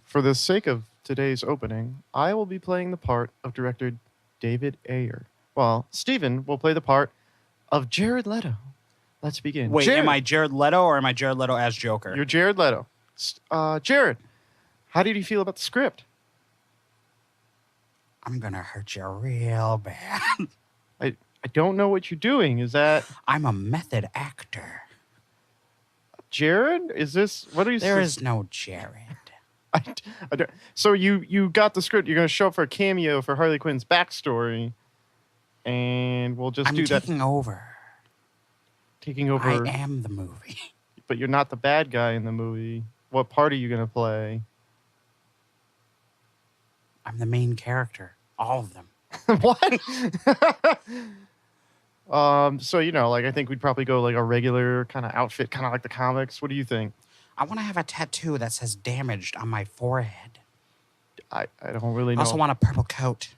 For the sake of today's opening, I will be playing the part of director David Ayer, while Steven will play the part of Jared Leto. Let's begin. Wait, am Jared, I Jared Leto or am I Jared Leto as Joker? you're Jared Leto. Jared, how did you feel about the script? I'm going to hurt you real bad. I don't know what you're doing. Is that I'm a method actor. Jared? Is this what are you? There is no Jared. I, I don't- so you got the script. You're going to show up for a cameo for Harley Quinn's backstory, and we'll just I'm do that. taking over. Taking over. I am the movie. But you're not the bad guy in the movie. What part are you going to play? I'm the main character. All of them. What? So I think we'd probably go like a regular kind of outfit, kind of like the comics. What do you think? I want to have a tattoo that says damaged on my forehead. I don't really I know. also want a purple coat.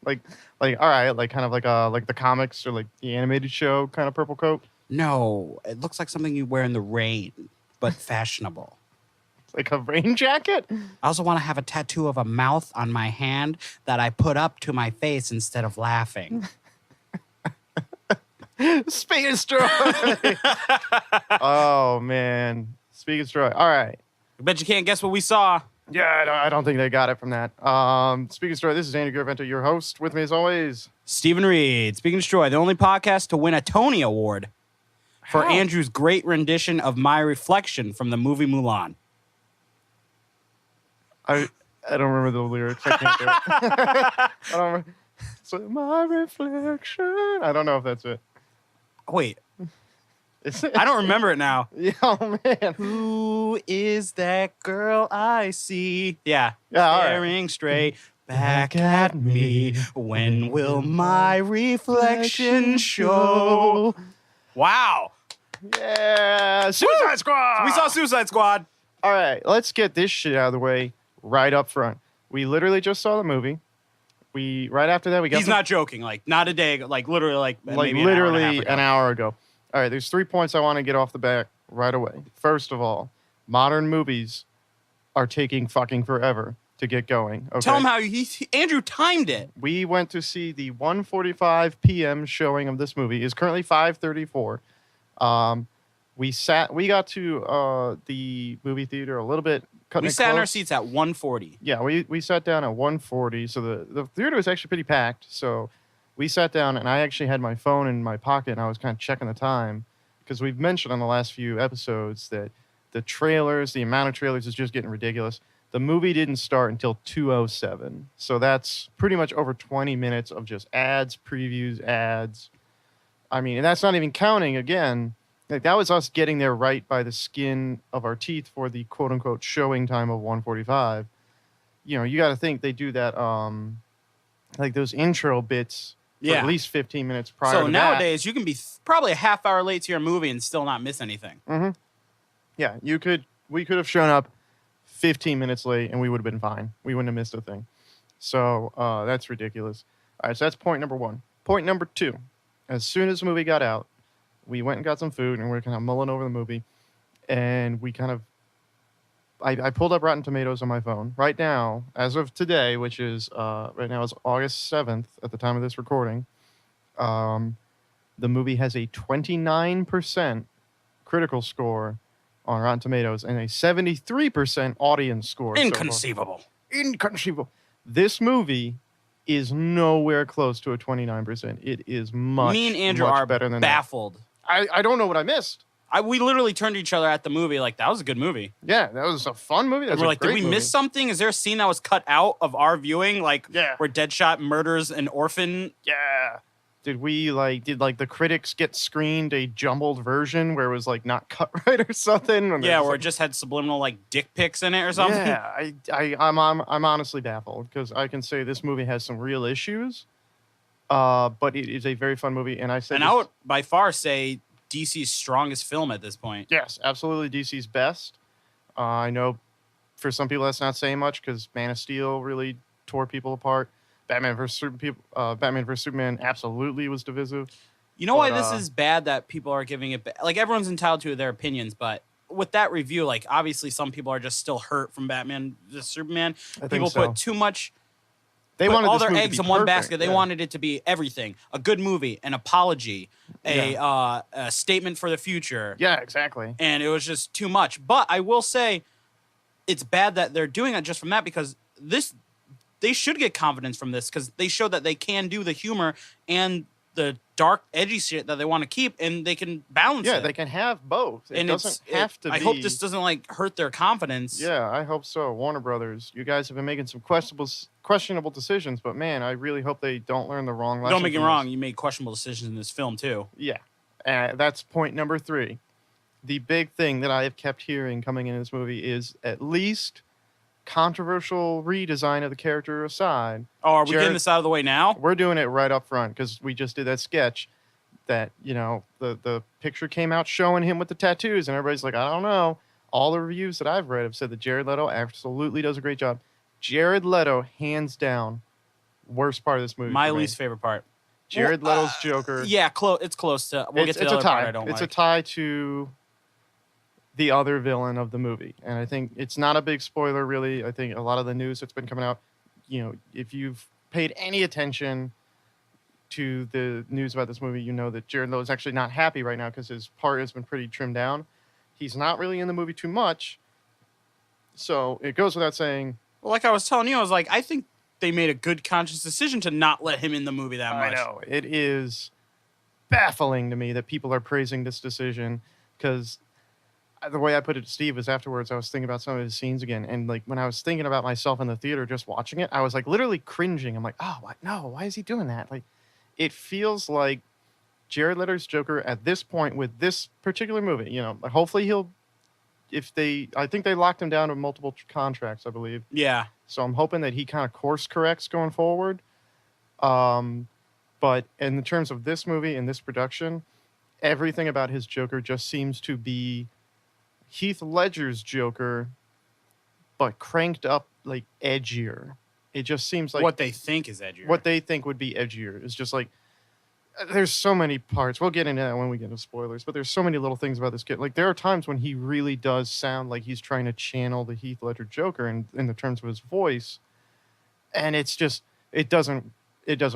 like all right, like kind of like the comics or like the animated show kind of purple coat. No, it looks like something you wear in the rain, but fashionable. Like a rain jacket? I also want to have a tattoo of a mouth on my hand that I put up to my face instead of laughing. Speak and destroy. Oh man. Speak and destroy. All right. I bet you can't guess what we saw. Yeah, I don't think they got it from that. Speak and destroy. This is Andy Gravento, your host. With me as always. Stephen Reed, Speak and Destroy, the only podcast to win a Tony Award for How? Andrew's great rendition of My Reflection from the movie Mulan. I don't remember the lyrics. I can't do it. I don't remember. So my reflection. I don't know if that's it. Wait, Is it? I don't remember it now. Yeah, oh man. Who is that girl I see? Yeah, Yeah, all right. staring straight back at me. When will my reflection show? Wow. Yeah, Suicide Squad. We saw Suicide Squad. All right, let's get this shit out of the way right up front. We literally just saw the movie. Right after that we got. He's not joking. Like not a day. Like literally. Like maybe literally an hour and a half ago. an hour ago. All right, there's 3 points I want to get off the bat right away. First of all, modern movies are taking fucking forever to get going. Okay? Tell him how Andrew timed it. We went to see the 1:45 p.m. showing of this movie. It's currently 5:34. We got to the movie theater a little bit. We sat in our seats at 1:40. Yeah, we sat down at 1:40. So the theater was actually pretty packed. So we sat down, and I actually had my phone in my pocket, and I was kind of checking the time because we've mentioned on the last few episodes that the amount of trailers is just getting ridiculous. The movie didn't start until 2:07. So that's pretty much over 20 minutes of just ads, previews, ads. I mean, and that's not even counting, again, like that was us getting there right by the skin of our teeth for the quote unquote showing time of 1:45. You got to think they do that, like those intro bits for at least 15 minutes prior to So nowadays, you can be probably a half hour late to your movie and still not miss anything. that. Yeah, we could have shown up 15 minutes late and we would have been fine. We wouldn't have missed a thing. So that's ridiculous. All right, so that's point number one. Point number two, as soon as the movie got out, we went and got some food, and we were kind of mulling over the movie, and we kind of, I pulled up Rotten Tomatoes on my phone. Right now, as of today, which is, right now is August 7th at the time of this recording, the movie has a 29% critical score on Rotten Tomatoes and a 73% audience score. so far. Inconceivable. Inconceivable. This movie is nowhere close to a 29%. It is much, Me and Andrew much are better than baffled. that. I don't know what I missed. We literally turned to each other at the movie like, that was a good movie. Yeah, that was a fun movie. That And was we're a like, did great we movie. miss something? Is there a scene that was cut out of our viewing? Like, Yeah. where Deadshot murders an orphan? Yeah. Did the critics get screened a jumbled version where it was like not cut right or something? And Yeah, it's where it like, just had subliminal like dick pics in it or something. Yeah, I'm honestly baffled because I can say this movie has some real issues, but it is a very fun movie. And I said, And I would by far say DC's strongest film at this point. yes, absolutely DC's best. I know for some people that's not saying much because Man of Steel really tore people apart. Batman vs Superman absolutely was divisive. You know why But, this is bad that people are giving it like everyone's entitled to their opinions, but with that review, like obviously some people are just still hurt from Batman v Superman. I think People so. put too much. They Put wanted all this their movie eggs to in be one perfect. basket. They Yeah. wanted it to be everything: a good movie, an apology, a statement for the future. Yeah, exactly. And it was just too much. But I will say, it's bad that they're doing it just from that, because they should get confidence from this, because they show that they can do the humor and the dark, edgy shit that they want to keep, and they can balance it. Yeah, they can have both. It doesn't have to be. I hope this doesn't like hurt their confidence. Yeah, I hope so. Warner Brothers, you guys have been making some questionable decisions, but man, I really hope they don't learn the wrong lesson. Don't make me from wrong. this. You made questionable decisions in this film too. Yeah, that's point number 3. The big thing that I have kept hearing coming in this movie is, at least controversial redesign of the character aside. Oh, are we getting this out of the way now? We're doing it right up front because we just did that sketch that, the picture came out showing him with the tattoos, and everybody's like, I don't know. All the reviews that I've read have said that Jared Leto absolutely does a great job. Jared Leto, hands down, worst part of this movie. My least favorite part. Jared Leto's Joker. Yeah, it's close to. We'll get to the other part I don't like. It's a tie to the other villain of the movie. And I think it's not a big spoiler, really. I think a lot of the news that's been coming out, if you've paid any attention to the news about this movie, you know that Jared Leto is actually not happy right now because his part has been pretty trimmed down. He's not really in the movie too much. So it goes without saying. Well, like I was telling you, I was like, I think they made a good conscious decision to not let him in the movie that much. I know. It is baffling to me that people are praising this decision, because the way I put it to Steve is, afterwards I was thinking about some of his scenes again, and like when I was thinking about myself in the theater just watching it, I was like literally cringing. I'm like, oh, what? No, why is he doing that? Like, it feels like Jared Leto's Joker at this point with this particular movie. Hopefully I think they locked him down to multiple contracts, I believe. Yeah. So I'm hoping that he kind of course corrects going forward. But in terms of this movie and this production, everything about his Joker just seems to be Heath Ledger's Joker, but cranked up, like, edgier. It just seems like what they think is edgier. What they think would be edgier is just like, there's so many parts. We'll get into that when we get into spoilers, but there's so many little things about this kid. Like, there are times when he really does sound like he's trying to channel the Heath Ledger Joker in the terms of his voice, and it's just, it doesn't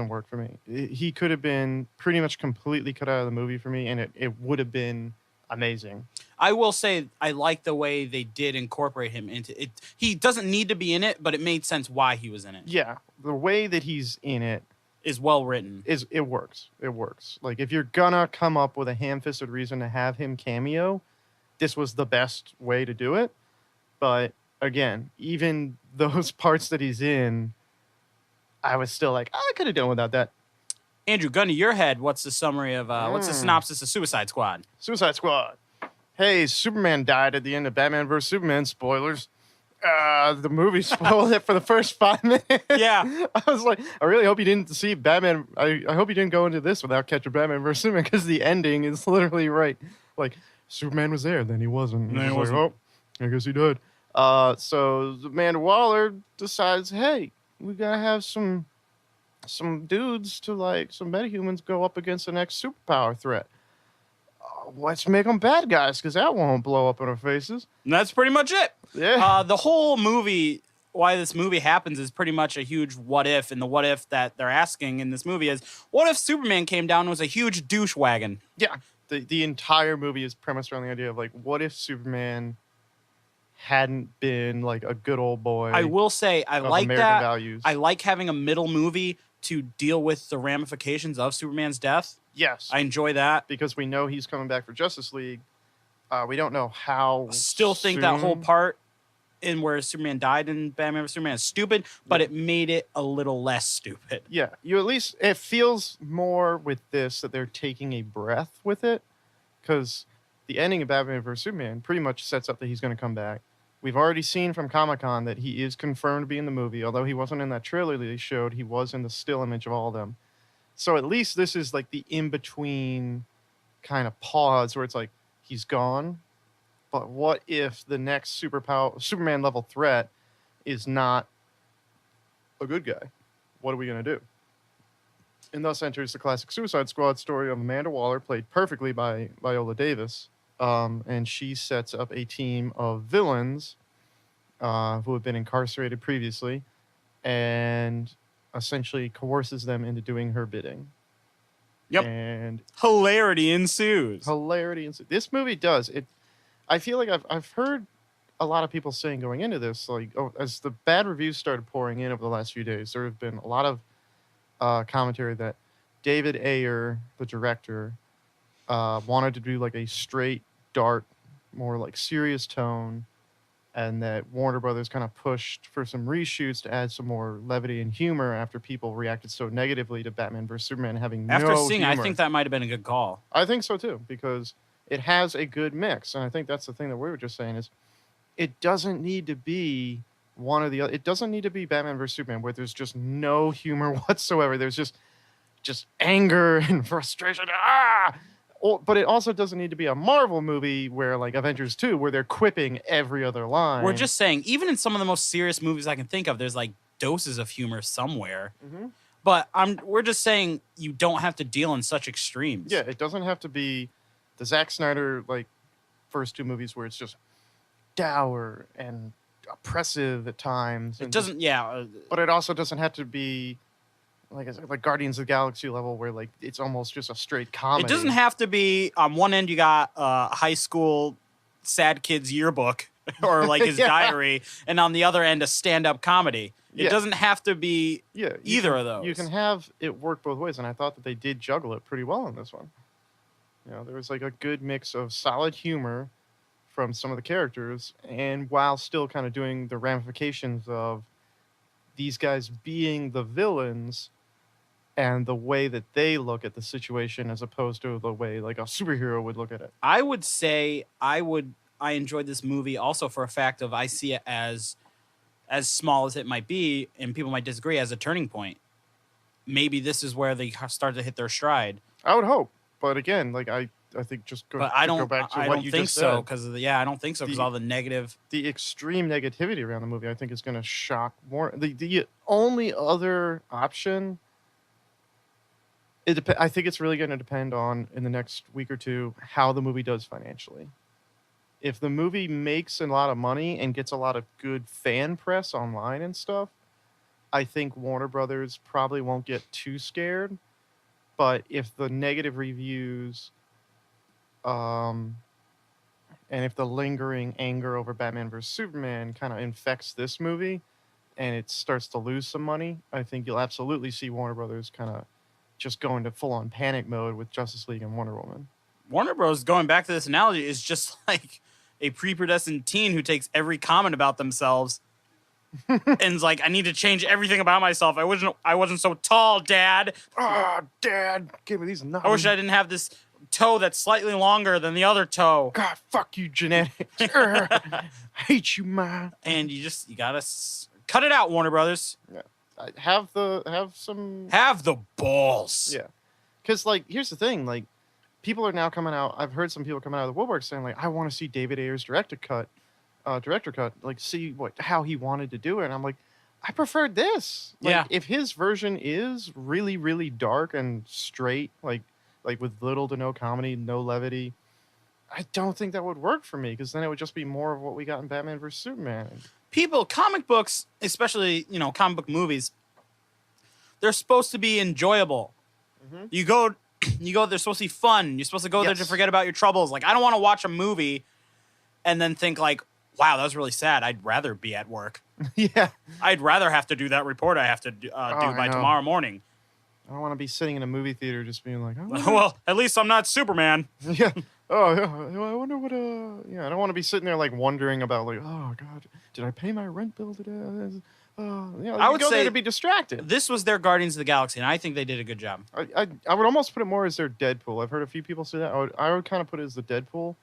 work for me. He could have been pretty much completely cut out of the movie for me, and it would have been amazing. I will say I like the way they did incorporate him into it. He doesn't need to be in it, but it made sense why he was in it. Yeah, the way that he's in it is well written. It works. It works. Like, if you're gonna come up with a ham-fisted reason to have him cameo, this was the best way to do it. But again, even those parts that he's in, I was still like, I could have done without that. Andrew, gun to your head, what's the summary of what's the synopsis of Suicide Squad? Suicide Squad. Hey, Superman died at the end of Batman vs. Superman. Spoilers. The movie spoiled it for the first 5 minutes. Yeah. I was like, I really hope you didn't see Batman. I hope you didn't go into this without catching Batman vs. Superman, because the ending is literally right. Like, Superman was there, then he wasn't. No, he wasn't. Like, oh, I guess he died. So Amanda Waller decides, hey, we gotta have some dudes to, like, some metahumans go up against the next superpower threat. Let's make them bad guys, because that won't blow up in our faces. And that's pretty much it. Yeah. The whole movie, why this movie happens, is pretty much a huge what if. And the what if that they're asking in this movie is, what if Superman came down and was a huge douche wagon? Yeah. The entire movie is premised around the idea of, like, what if Superman hadn't been, like, a good old boy? I will say, I like American that. Values. I like having a middle movie to deal with the ramifications of Superman's death. Yes. I enjoy that. Because we know he's coming back for Justice League. We don't know how Still think that whole part in where Superman died in Batman vs. Superman is stupid, but it made it a little less stupid. Yeah. You at least, it feels more with this that they're taking a breath with it, because the ending of Batman vs. Superman pretty much sets up that he's going to come back. We've already seen from Comic-Con that he is confirmed to be in the movie. Although he wasn't in that trailer that they showed, he was in the still image of all of them. So at least this is like the in-between kind of pause where it's like, he's gone, but what if the next Superman level threat is not a good guy? What are we going to do? And thus enters the classic Suicide Squad story of Amanda Waller, played perfectly by Viola Davis. and she sets up a team of villains who have been incarcerated previously, and essentially coerces them into doing her bidding. Yep. And Hilarity ensues. hilarity. This movie does it. I feel like I've heard a lot of people saying going into this, like, oh, as the bad reviews started pouring in over the last few days, there have been a lot of commentary that David Ayer, the director, wanted to do like a straight, dark, more like serious tone, and that Warner Brothers kind of pushed for some reshoots to add some more levity and humor after people reacted so negatively to Batman vs Superman having After no seeing, humor. I think that might have been a good call. I think so too, because it has a good mix, and I think that's the thing that we were just saying is it doesn't need to be one or the other. It doesn't need to be Batman vs Superman where there's just no humor whatsoever. There's just anger and frustration. But it also doesn't need to be a Marvel movie where like Avengers 2 where they're quipping every other line. We're just saying, even in some of the most serious movies I can think of, there's like doses of humor somewhere. Mm-hmm. But we're just saying you don't have to deal in such extremes. Yeah, it doesn't have to be the Zack Snyder like first two movies where it's just dour and oppressive at times. It doesn't, but it also doesn't have to be like Guardians of the Galaxy level where like it's almost just a straight comedy. It doesn't have to be on one end you got high school sad kid's yearbook or like his diary, and on the other end a stand-up comedy. It doesn't have to be either of those. You can have it work both ways, and I thought that they did juggle it pretty well in this one. You know, there was like a good mix of solid humor from some of the characters, and while still kind of doing the ramifications of these guys being the villains and the way that they look at the situation as opposed to the way like a superhero would look at it. I would say I enjoyed this movie also for a fact of I see it as small as it might be, and people might disagree, as a turning point. Maybe this is where they start to hit their stride. I would hope, but again, like I think just go. But I don't. Go back to I what don't you think just so said. because I don't think so because all the negative. The extreme negativity around the movie, I think, is going to shock more. The only other option. I think it's really going to depend on, in the next week or two, how the movie does financially. If the movie makes a lot of money and gets a lot of good fan press online and stuff, I think Warner Brothers probably won't get too scared. But if the negative reviews, and if the lingering anger over Batman vs Superman kind of infects this movie, and it starts to lose some money, I think you'll absolutely see Warner Brothers kind of just go into full-on panic mode with Justice League and Wonder Woman. Warner Bros., going back to this analogy, is just like a prepubescent teen who takes every comment about themselves and is like, I need to change everything about myself. I wasn't so tall, Dad. Dad, give me these nuts. I wish I didn't have this toe that's slightly longer than the other toe. God, fuck you, genetics. I hate you, man. And you gotta cut it out, Warner Brothers. Yeah. Have the balls. Yeah. Because, like, here's the thing. Like, people are now coming out. I've heard some people coming out of the woodwork saying, like, I want to see David Ayer's director cut. Like, see how he wanted to do it. And I'm like, I preferred this. Like, if his version is really, really dark and straight, like with little to no comedy, no levity, I don't think that would work for me, because then it would just be more of what we got in Batman vs Superman. Comic books, especially, comic book movies, they're supposed to be enjoyable. Mm-hmm. You go, they're supposed to be fun. You're supposed to go there to forget about your troubles. Like, I don't want to watch a movie and then think like, wow, that was really sad. I'd rather be at work. Yeah. I'd rather have to do that report I have to do by tomorrow morning. I don't want to be sitting in a movie theater just being like, oh, well, at least I'm not Superman. Yeah. Oh, yeah. I wonder what, I don't want to be sitting there like wondering about like, oh God, did I pay my rent bill today? I would go there to be distracted. This was their Guardians of the Galaxy, and I think they did a good job. I would almost put it more as their Deadpool. I've heard a few people say that. I would kind of put it as the Deadpool.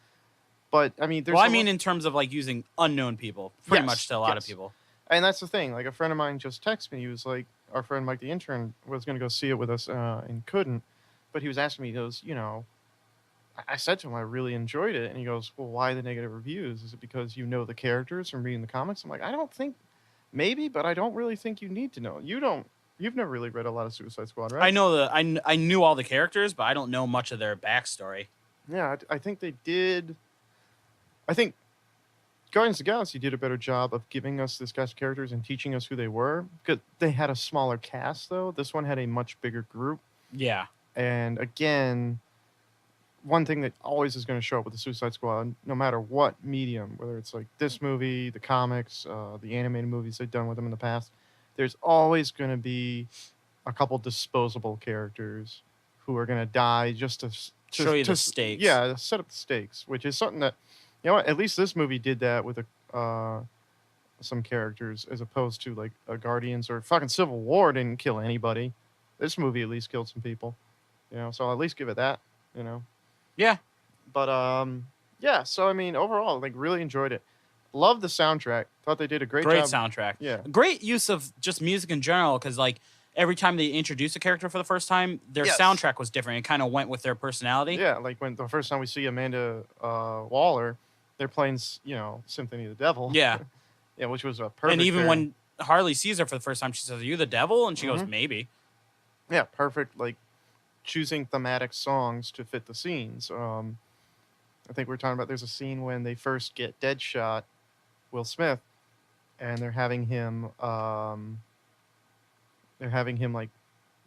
But I mean, in terms of like using unknown people, pretty much to a lot of people. And that's the thing. Like, a friend of mine just texted me. He was like, our friend Mike the intern was going to go see it with us and couldn't. But he was asking me, he goes, I said to him, I really enjoyed it. And he goes, well, why the negative reviews? Is it because you know the characters from reading the comics? I'm like, I don't think, maybe, but I don't really think you need to know. You've never really read a lot of Suicide Squad, right? I know I knew all the characters, but I don't know much of their backstory. Yeah, I think they did I think Guardians of the Galaxy did a better job of giving us this cast of characters and teaching us who they were. Because they had a smaller cast, though. This one had a much bigger group. Yeah. And again, one thing that always is going to show up with the Suicide Squad, no matter what medium, whether it's like this movie, the comics, the animated movies they've done with them in the past, there's always going to be a couple disposable characters who are going to die just to Show you the stakes. Yeah, to set up the stakes, which is something that, you know what, at least this movie did that with some characters, as opposed to like a Guardians or fucking Civil War didn't kill anybody. This movie at least killed some people, you know. So I'll at least give it that, you know. Yeah. But yeah. So I mean, overall, like, really enjoyed it. Loved the soundtrack. Thought they did a great job. Soundtrack. Yeah. Great use of just music in general, because like every time they introduce a character for the first time, their soundtrack was different. It kind of went with their personality. Yeah, like when the first time we see Amanda Waller, they're playing, you know, Symphony of the Devil. Yeah. Yeah, which was a perfect. And even pairing. when Harley sees her for the first time, she says, "Are you the devil?" And she goes, Mhm. "Maybe." Yeah, perfect. Like choosing thematic songs to fit the scenes. I think we're talking about, there's a scene when they first get Deadshot, Will Smith, and they're having him like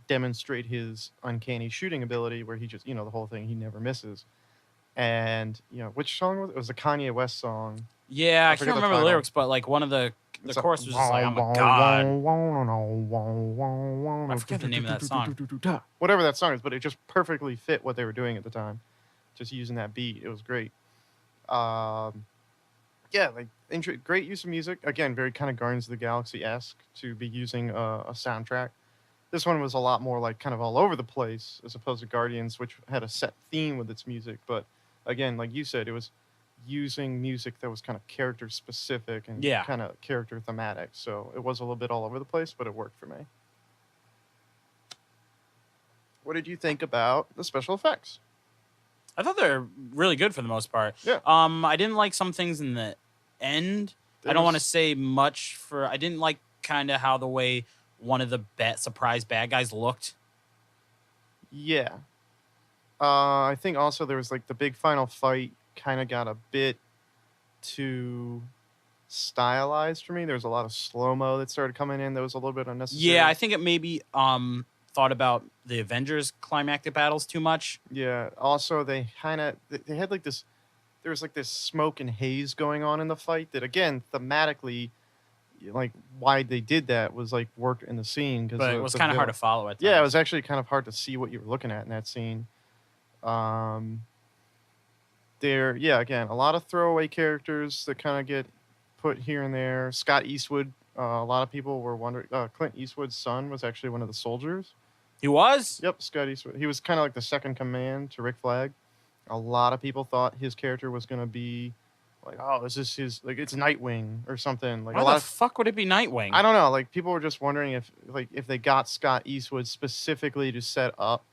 demonstrate his uncanny shooting ability, where he just, you know, the whole thing, he never misses. And, you know, which song was it? It was a Kanye West song. Yeah, I forget can't the remember the title. lyrics, but like one of the It's chorus was just like, "I'm a god." I forget the name of that song. Whatever that song is, but it just perfectly fit what they were doing at the time. Just using that beat, it was great. Yeah, like great use of music. Again, very kind of Guardians of the Galaxy-esque to be using a soundtrack. This one was a lot more like kind of all over the place, as opposed to Guardians, which had a set theme with its music. But again, like you said, it was using music that was kind of character specific and kind of character thematic. So it was a little bit all over the place, but it worked for me. What did you think about the special effects? I thought they're really good for the most part. Yeah. I didn't like some things in the end. I don't want to say much for. I didn't like kind of how the way one of the surprise bad guys looked. Yeah. I think also there was like the big final fight kind of got a bit too stylized for me. There was a lot of slow-mo that started coming in that was a little bit unnecessary. Yeah, I think it maybe thought about the Avengers climactic battles too much. Yeah. Also, they had like this. There was like this smoke and haze going on in the fight that, again, thematically, like why they did that was like worked in the scene, because But it was kind of hard to follow it. Yeah, it was actually kind of hard to see what you were looking at in that scene. Again, a lot of throwaway characters that kind of get put here and there. Scott Eastwood. A lot of people were wondering. Clint Eastwood's son was actually one of the soldiers. He was? Yep, Scott Eastwood. He was kind of like the second command to Rick Flag. A lot of people thought his character was going to be like, oh, is this his, like, it's Nightwing or something. Like, Why the fuck would it be Nightwing? I don't know. Like, people were just wondering if they got Scott Eastwood specifically to set up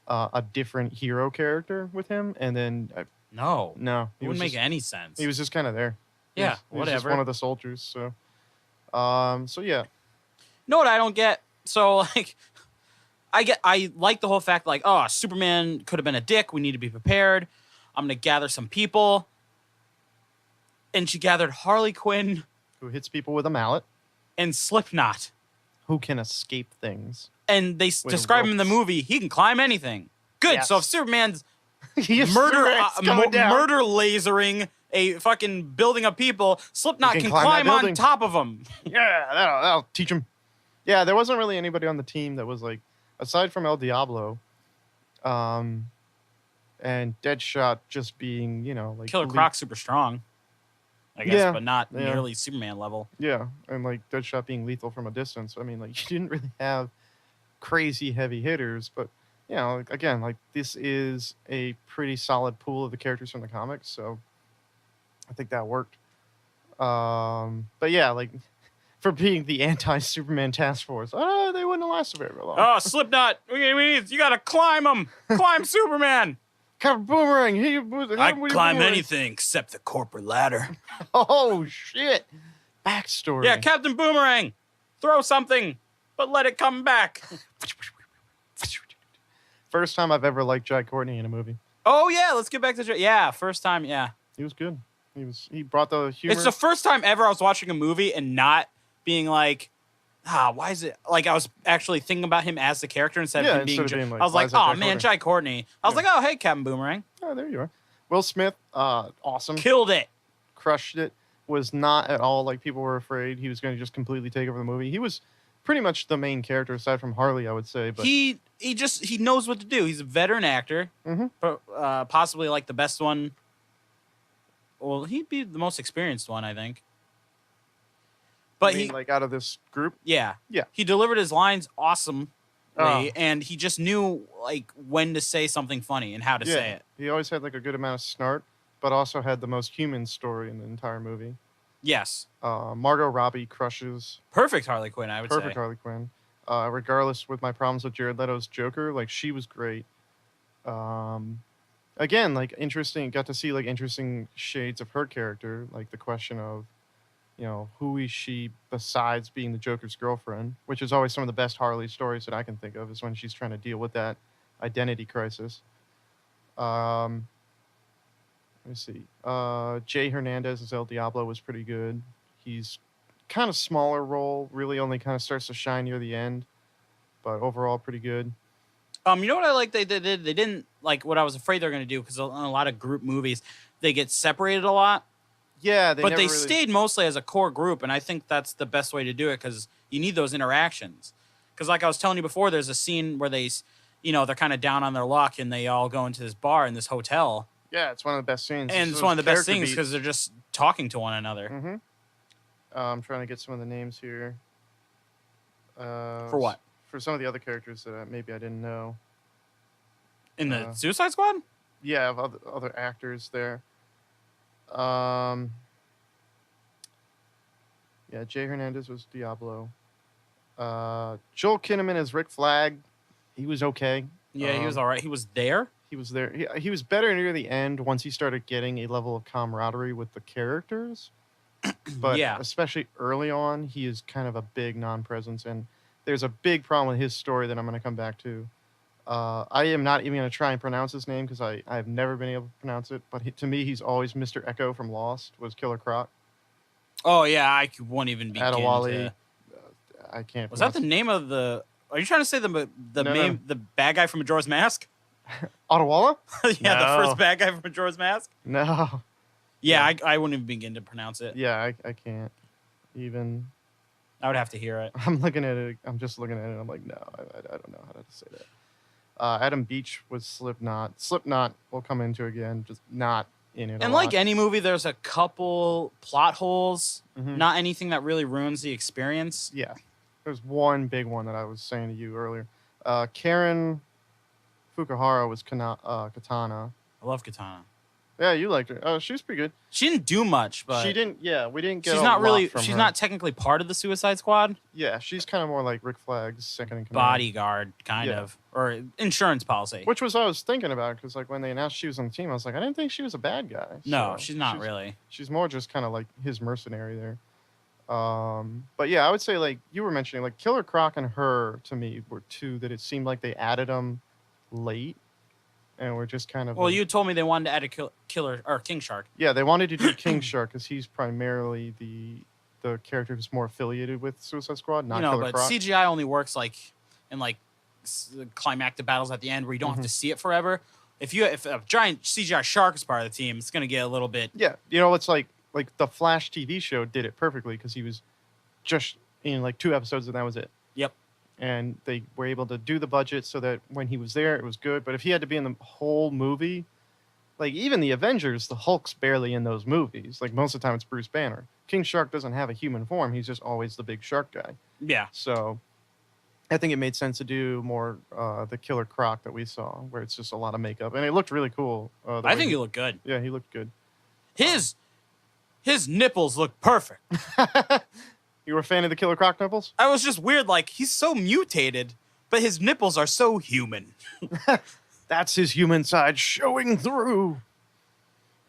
a different hero character with him, and then no, it wouldn't make any sense. He was just kind of there. Yeah, he was just one of the soldiers. So, yeah. Know what I don't get? So like, I like the whole fact like, oh, Superman could have been a dick. We need to be prepared. I'm gonna gather some people, and she gathered Harley Quinn, who hits people with a mallet, and Slipknot, who can escape things. And they describe him in the movie. He can climb anything. Good. Yes. So if Superman's murder lasering a fucking building of people, Slipknot can climb on top of them. Yeah, that'll teach him. Yeah, there wasn't really anybody on the team that was like, aside from El Diablo, and Deadshot just being, you know, like Killer Croc's super strong, I guess, but not nearly Superman level. Yeah, and like Deadshot being lethal from a distance. I mean, like, you didn't really have crazy heavy hitters, but, you know, again, like, this is a pretty solid pool of the characters from the comics, so I think that worked. But yeah, like, for being the anti-Superman task force, they wouldn't have lasted very long. Oh, Slipknot, you gotta climb him. Climb Superman. Captain Boomerang. I can climb anything except the corporate ladder. Oh, shit. Backstory. Yeah, Captain Boomerang. Throw something, but let it come back. First time I've ever liked Jack Courtney in a movie. Oh, yeah. Let's get back to Jack. Yeah, first time, yeah. He was good. He brought the humor. It's the first time ever I was watching a movie and not being like, why is it like I was actually thinking about him as the character instead of him being. Like, I was why like, is that oh Jai man, Courtney? Jai Courtney. I was like, oh hey, Captain Boomerang. Oh, there you are. Will Smith, awesome. Killed it. Crushed it. Was not at all like people were afraid he was going to just completely take over the movie. He was pretty much the main character aside from Harley, I would say. But he knows what to do. He's a veteran actor, but possibly like the best one. Well, he'd be the most experienced one, I think. But I mean, like out of this group, yeah, Yeah. he delivered his lines awesomely, Oh. and he just knew like when to say something funny and how to say it. He always had like a good amount of snark, but also had the most human story in the entire movie. Yes, Margot Robbie crushes. perfect Harley Quinn, I would Perfect say. Harley Quinn. Regardless with my problems with Jared Leto's Joker, like she was great. Again, like interesting. Got to see like interesting shades of her character, like the question of, who is she besides being the Joker's girlfriend, which is always some of the best Harley stories that I can think of, is when she's trying to deal with that identity crisis. Let me see. Jay Hernandez as El Diablo was pretty good. He's kind of smaller role, really only kind of starts to shine near the end, but overall pretty good. You know what I like? They didn't like what I was afraid they're going to do because in a lot of group movies they get separated a lot. Yeah, but they stayed mostly as a core group, and I think that's the best way to do it because you need those interactions. Because like I was telling you before, there's a scene where they're kind of down on their luck and they all go into this bar in this hotel. Yeah, it's one of the best scenes. And it's one of the best things because they're just talking to one another. Mm-hmm. I'm trying to get some of the names here. For what? For some of the other characters that maybe I didn't know. In the Suicide Squad? Yeah, of other actors there. Yeah, Jay Hernandez was Diablo. Joel Kinnaman as Rick Flag. He was okay. Yeah, he was all right. He was there. He was there. He was better near the end once he started getting a level of camaraderie with the characters. But yeah, especially early on, he is kind of a big non-presence, and there's a big problem with his story that I'm going to come back to. I am not even going to try and pronounce his name because I have never been able to pronounce it. But to me, he's always Mr. Echo from Lost. Was Killer Croc. Oh yeah, I won't even begin Adewale. to. I can't. Was that the name of the? Are you trying to say the bad guy from Majora's Mask? Adewale? Yeah, No. the first bad guy from Majora's Mask. No. Yeah, I wouldn't even begin to pronounce it. Yeah, I can't even. I would have to hear it. I'm looking at it. I'm just looking at it. I'm like, no, I don't know how to say that. Adam Beach was Slipknot. Slipknot will come into again, just not in it. And like any movie, there's a couple plot holes. Mhm. Not anything that really ruins the experience. Yeah, there's one big one that I was saying to you earlier. Karen Fukuhara was Katana. I love Katana. Yeah, you liked her. Oh, she was pretty good. She didn't do much, but She didn't. Yeah, we didn't get. she's a not lot really. from She's her. not technically part of the Suicide Squad. Yeah, she's kind of more like Rick Flag's second in command. Bodyguard, kind Yeah. of, or insurance policy. Which was what I was thinking about because like when they announced she was on the team, I was like, I didn't think she was a bad guy. No, So she's not really. She's more just kind of like his mercenary there. But yeah, I would say like you were mentioning, like Killer Croc and her to me were two that it seemed like they added them late, and we're just kind of. Well, like, you told me they wanted to add a killer or King Shark. Yeah, they wanted to do King Shark because he's primarily the character who's more affiliated with Suicide Squad, not Killer but Croc. CGI only works like in like climactic battles at the end where you don't have to see it forever. If a giant CGI shark is part of the team, it's gonna get a little bit. Yeah, it's like the Flash TV show did it perfectly because he was just in like 2 episodes and that was it. Yep. And they were able to do the budget so that when he was there, it was good. But if he had to be in the whole movie, like even the Avengers, the Hulk's barely in those movies. Like most of the time, it's Bruce Banner. King Shark doesn't have a human form; he's just always the big shark guy. Yeah. So, I think it made sense to do more the Killer Croc that we saw, where it's just a lot of makeup, and it looked really cool. I think he looked good. Yeah, he looked good. His nipples look perfect. You were a fan of the Killer Croc nipples? I was just weird. Like he's so mutated, but his nipples are so human. That's his human side showing through.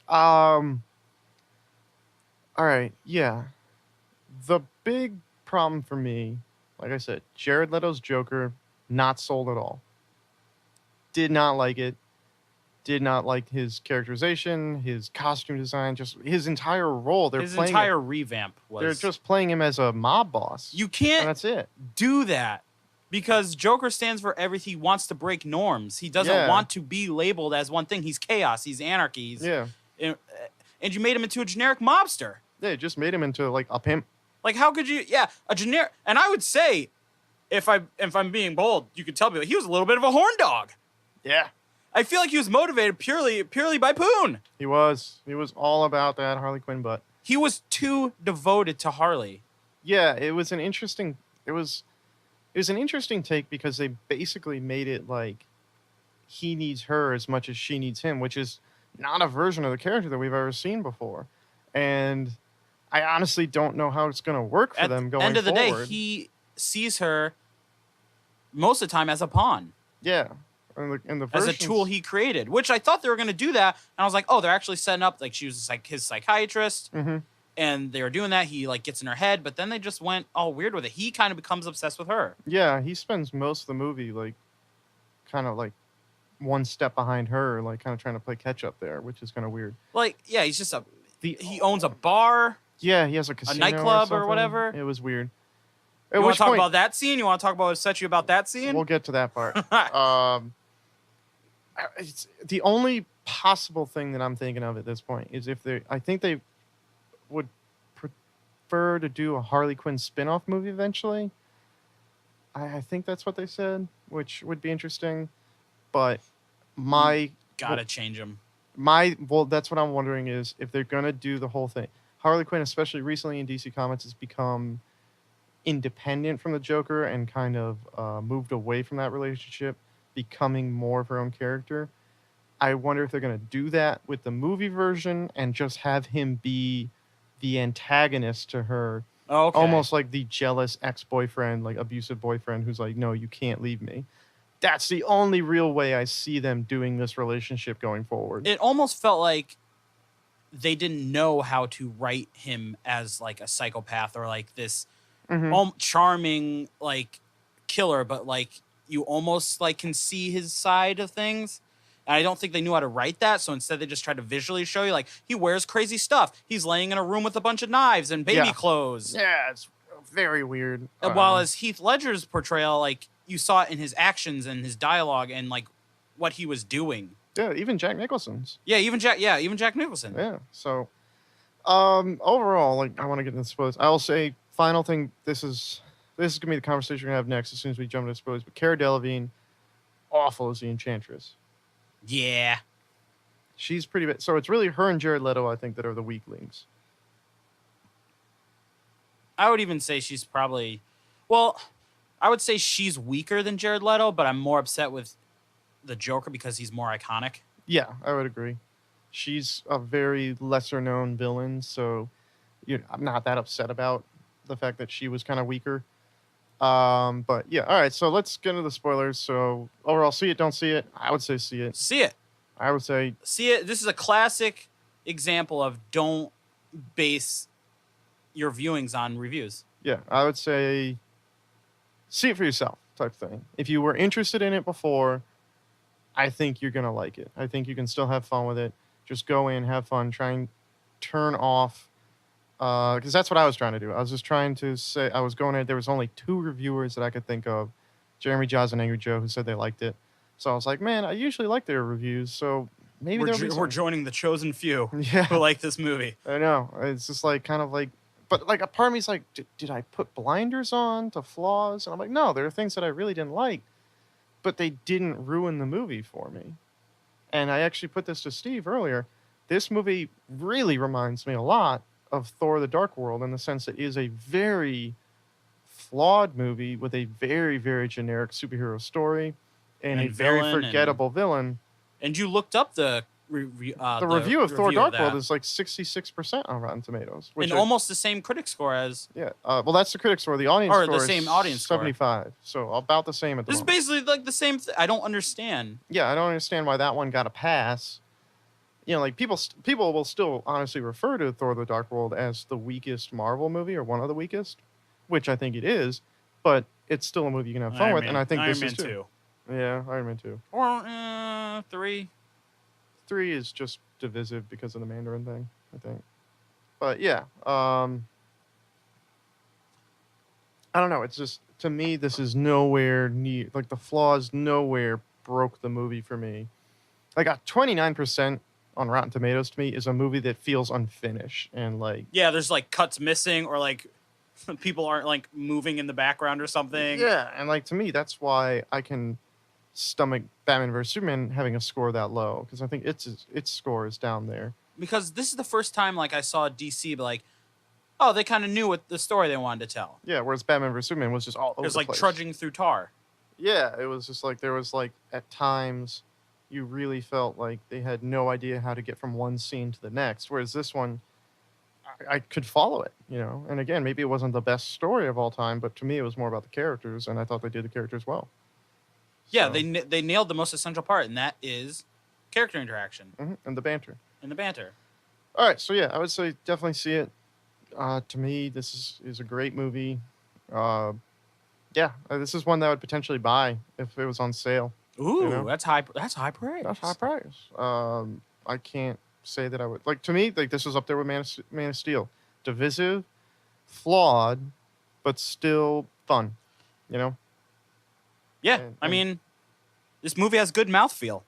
All right, yeah. The big problem for me, like I said, Jared Leto's Joker, not sold at all. Did not like it. did not like his characterization, his costume design, just his entire role. His entire revamp They're was. just playing him as a mob boss. You And can't that's it. do that because Joker stands for everything. He wants to break norms. He doesn't Yeah. want to be labeled as one thing. He's chaos. He's anarchy. Yeah. And you made him into a generic mobster. They just made him into like a pimp. Like, how could you? Yeah, a generic. And I would say, if I'm being bold, you could tell me he was a little bit of a horn dog. Yeah. I feel like he was motivated purely by Poon. He was all about that Harley Quinn butt. He was too devoted to Harley. Yeah, it was an interesting take because they basically made it like he needs her as much as she needs him, which is not a version of the character that we've ever seen before. And I honestly don't know how it's going to work for them going forward. At the end of the day, he sees her most of the time as a pawn. Yeah. In the as a tool he created, which I thought they were going to do that. And I was like, oh, they're actually setting up, like, she was like his psychiatrist. Mm-hmm. And they were doing that. He like gets in her head, but then they just went all weird with it. He kind of becomes obsessed with her. Yeah, he spends most of the movie like kind of like one step behind her, like kind of trying to play catch up there, which is kind of weird. Like, yeah, he's just he owns a bar. Yeah, he has a casino, nightclub or whatever. It was weird. You want to talk about that scene? You want to talk about what upset you about that scene? We'll get to that part. It's the only possible thing that I'm thinking of at this point is if I think they would prefer to do a Harley Quinn spin-off movie eventually. I think that's what they said, which would be interesting. But gotta change them. That's what I'm wondering is if they're gonna do the whole thing. Harley Quinn, especially recently in DC Comics, has become independent from the Joker and kind of moved away from that relationship, becoming more of her own character. I wonder if they're going to do that with the movie version and just have him be the antagonist to her. Oh, okay. Almost like the jealous ex-boyfriend, like abusive boyfriend who's like, no, you can't leave me. That's the only real way I see them doing this relationship going forward. It almost felt like they didn't know how to write him as like a psychopath or like this charming like killer, but like you almost like can see his side of things. And I don't think they knew how to write that, so instead they just tried to visually show you like he wears crazy stuff. He's laying in a room with a bunch of knives and baby clothes. Yeah, it's very weird. While as Heath Ledger's portrayal, like you saw it in his actions and his dialogue and like what he was doing. Yeah, even Jack Nicholson's. Even Jack Nicholson. Yeah. So overall, like I want to get into spoilers. I'll say final thing, this is gonna be the conversation we're gonna have next as soon as we jump into spoilers. But Cara Delevingne, awful as the Enchantress. Yeah. She's pretty bad. So it's really her and Jared Leto, I think, that are the weaklings. I would even say she's probably... Well, I would say she's weaker than Jared Leto, but I'm more upset with the Joker because he's more iconic. Yeah, I would agree. She's a very lesser-known villain, so I'm not that upset about the fact that she was kind of weaker. But yeah, all right, so let's get into the spoilers. So overall, see it, don't see it. I would say see it. See it. I would say see it. This is a classic example of don't base your viewings on reviews. Yeah, I would say see it for yourself type thing. If you were interested in it before, I think you're going to like it. I think you can still have fun with it. Just go in, have fun, try and turn off because that's what I was trying to do. I was just trying to say, I was going in, there was only 2 reviewers that I could think of, Jeremy Jaws and Angry Joe, who said they liked it. So I was like, man, I usually like their reviews, so maybe we're joining the chosen few who like this movie. I know. It's just like, kind of like, but like a part of me's like, did I put blinders on to flaws? And I'm like, no, there are things that I really didn't like, but they didn't ruin the movie for me. And I actually put this to Steve earlier. This movie really reminds me a lot of Thor: The Dark World in the sense that it is a very flawed movie with a very, very generic superhero story and a very forgettable villain. And you looked up the review of Thor: Dark World is like 66% on Rotten Tomatoes, and almost the same critic score as well, that's the critic score. The audience or score the same audience 75, so about the same at the moment. This is basically like the same. I don't understand. Yeah, I don't understand why that one got a pass. Like people will still honestly refer to Thor: The Dark World as the weakest Marvel movie or one of the weakest, which I think it is, but it's still a movie you can have fun with, and I think this is too. Yeah, Iron Man 2. Or 3. 3 is just divisive because of the Mandarin thing, I think. But yeah, I don't know. It's just, to me, this is nowhere near, like, the flaws nowhere broke the movie for me. Like, a 29% on Rotten Tomatoes to me is a movie that feels unfinished and like, Yeah, there's like cuts missing, or like people aren't like moving in the background or something. yeah, and like, to me, that's why I can stomach Batman vs Superman having a score that low, because I think its score is down there. Because this is the first time like I saw DC be like, oh, they kind of knew what the story they wanted to tell. Yeah, whereas Batman vs Superman was just all over It was the like place. trudging through tar. Yeah, it was just like, there was like, at times you really felt like they had no idea how to get from one scene to the next, whereas this one, I could follow it, you know. And again, maybe it wasn't the best story of all time, but to me, it was more about the characters, and I thought they did the characters well. Yeah, So, they nailed the most essential part, and that is character interaction and the banter. and the banter. All right, so yeah, I would say definitely see it. To me, this is a great movie. Yeah, this is one that I would potentially buy if it was on sale. Ooh, You know? that's high praise. That's high price. I can't say that I would, like, to me, like, this was up there with Man of Steel. Divisive, flawed, but still fun. You know, Yeah, And- I mean, this movie has good mouthfeel.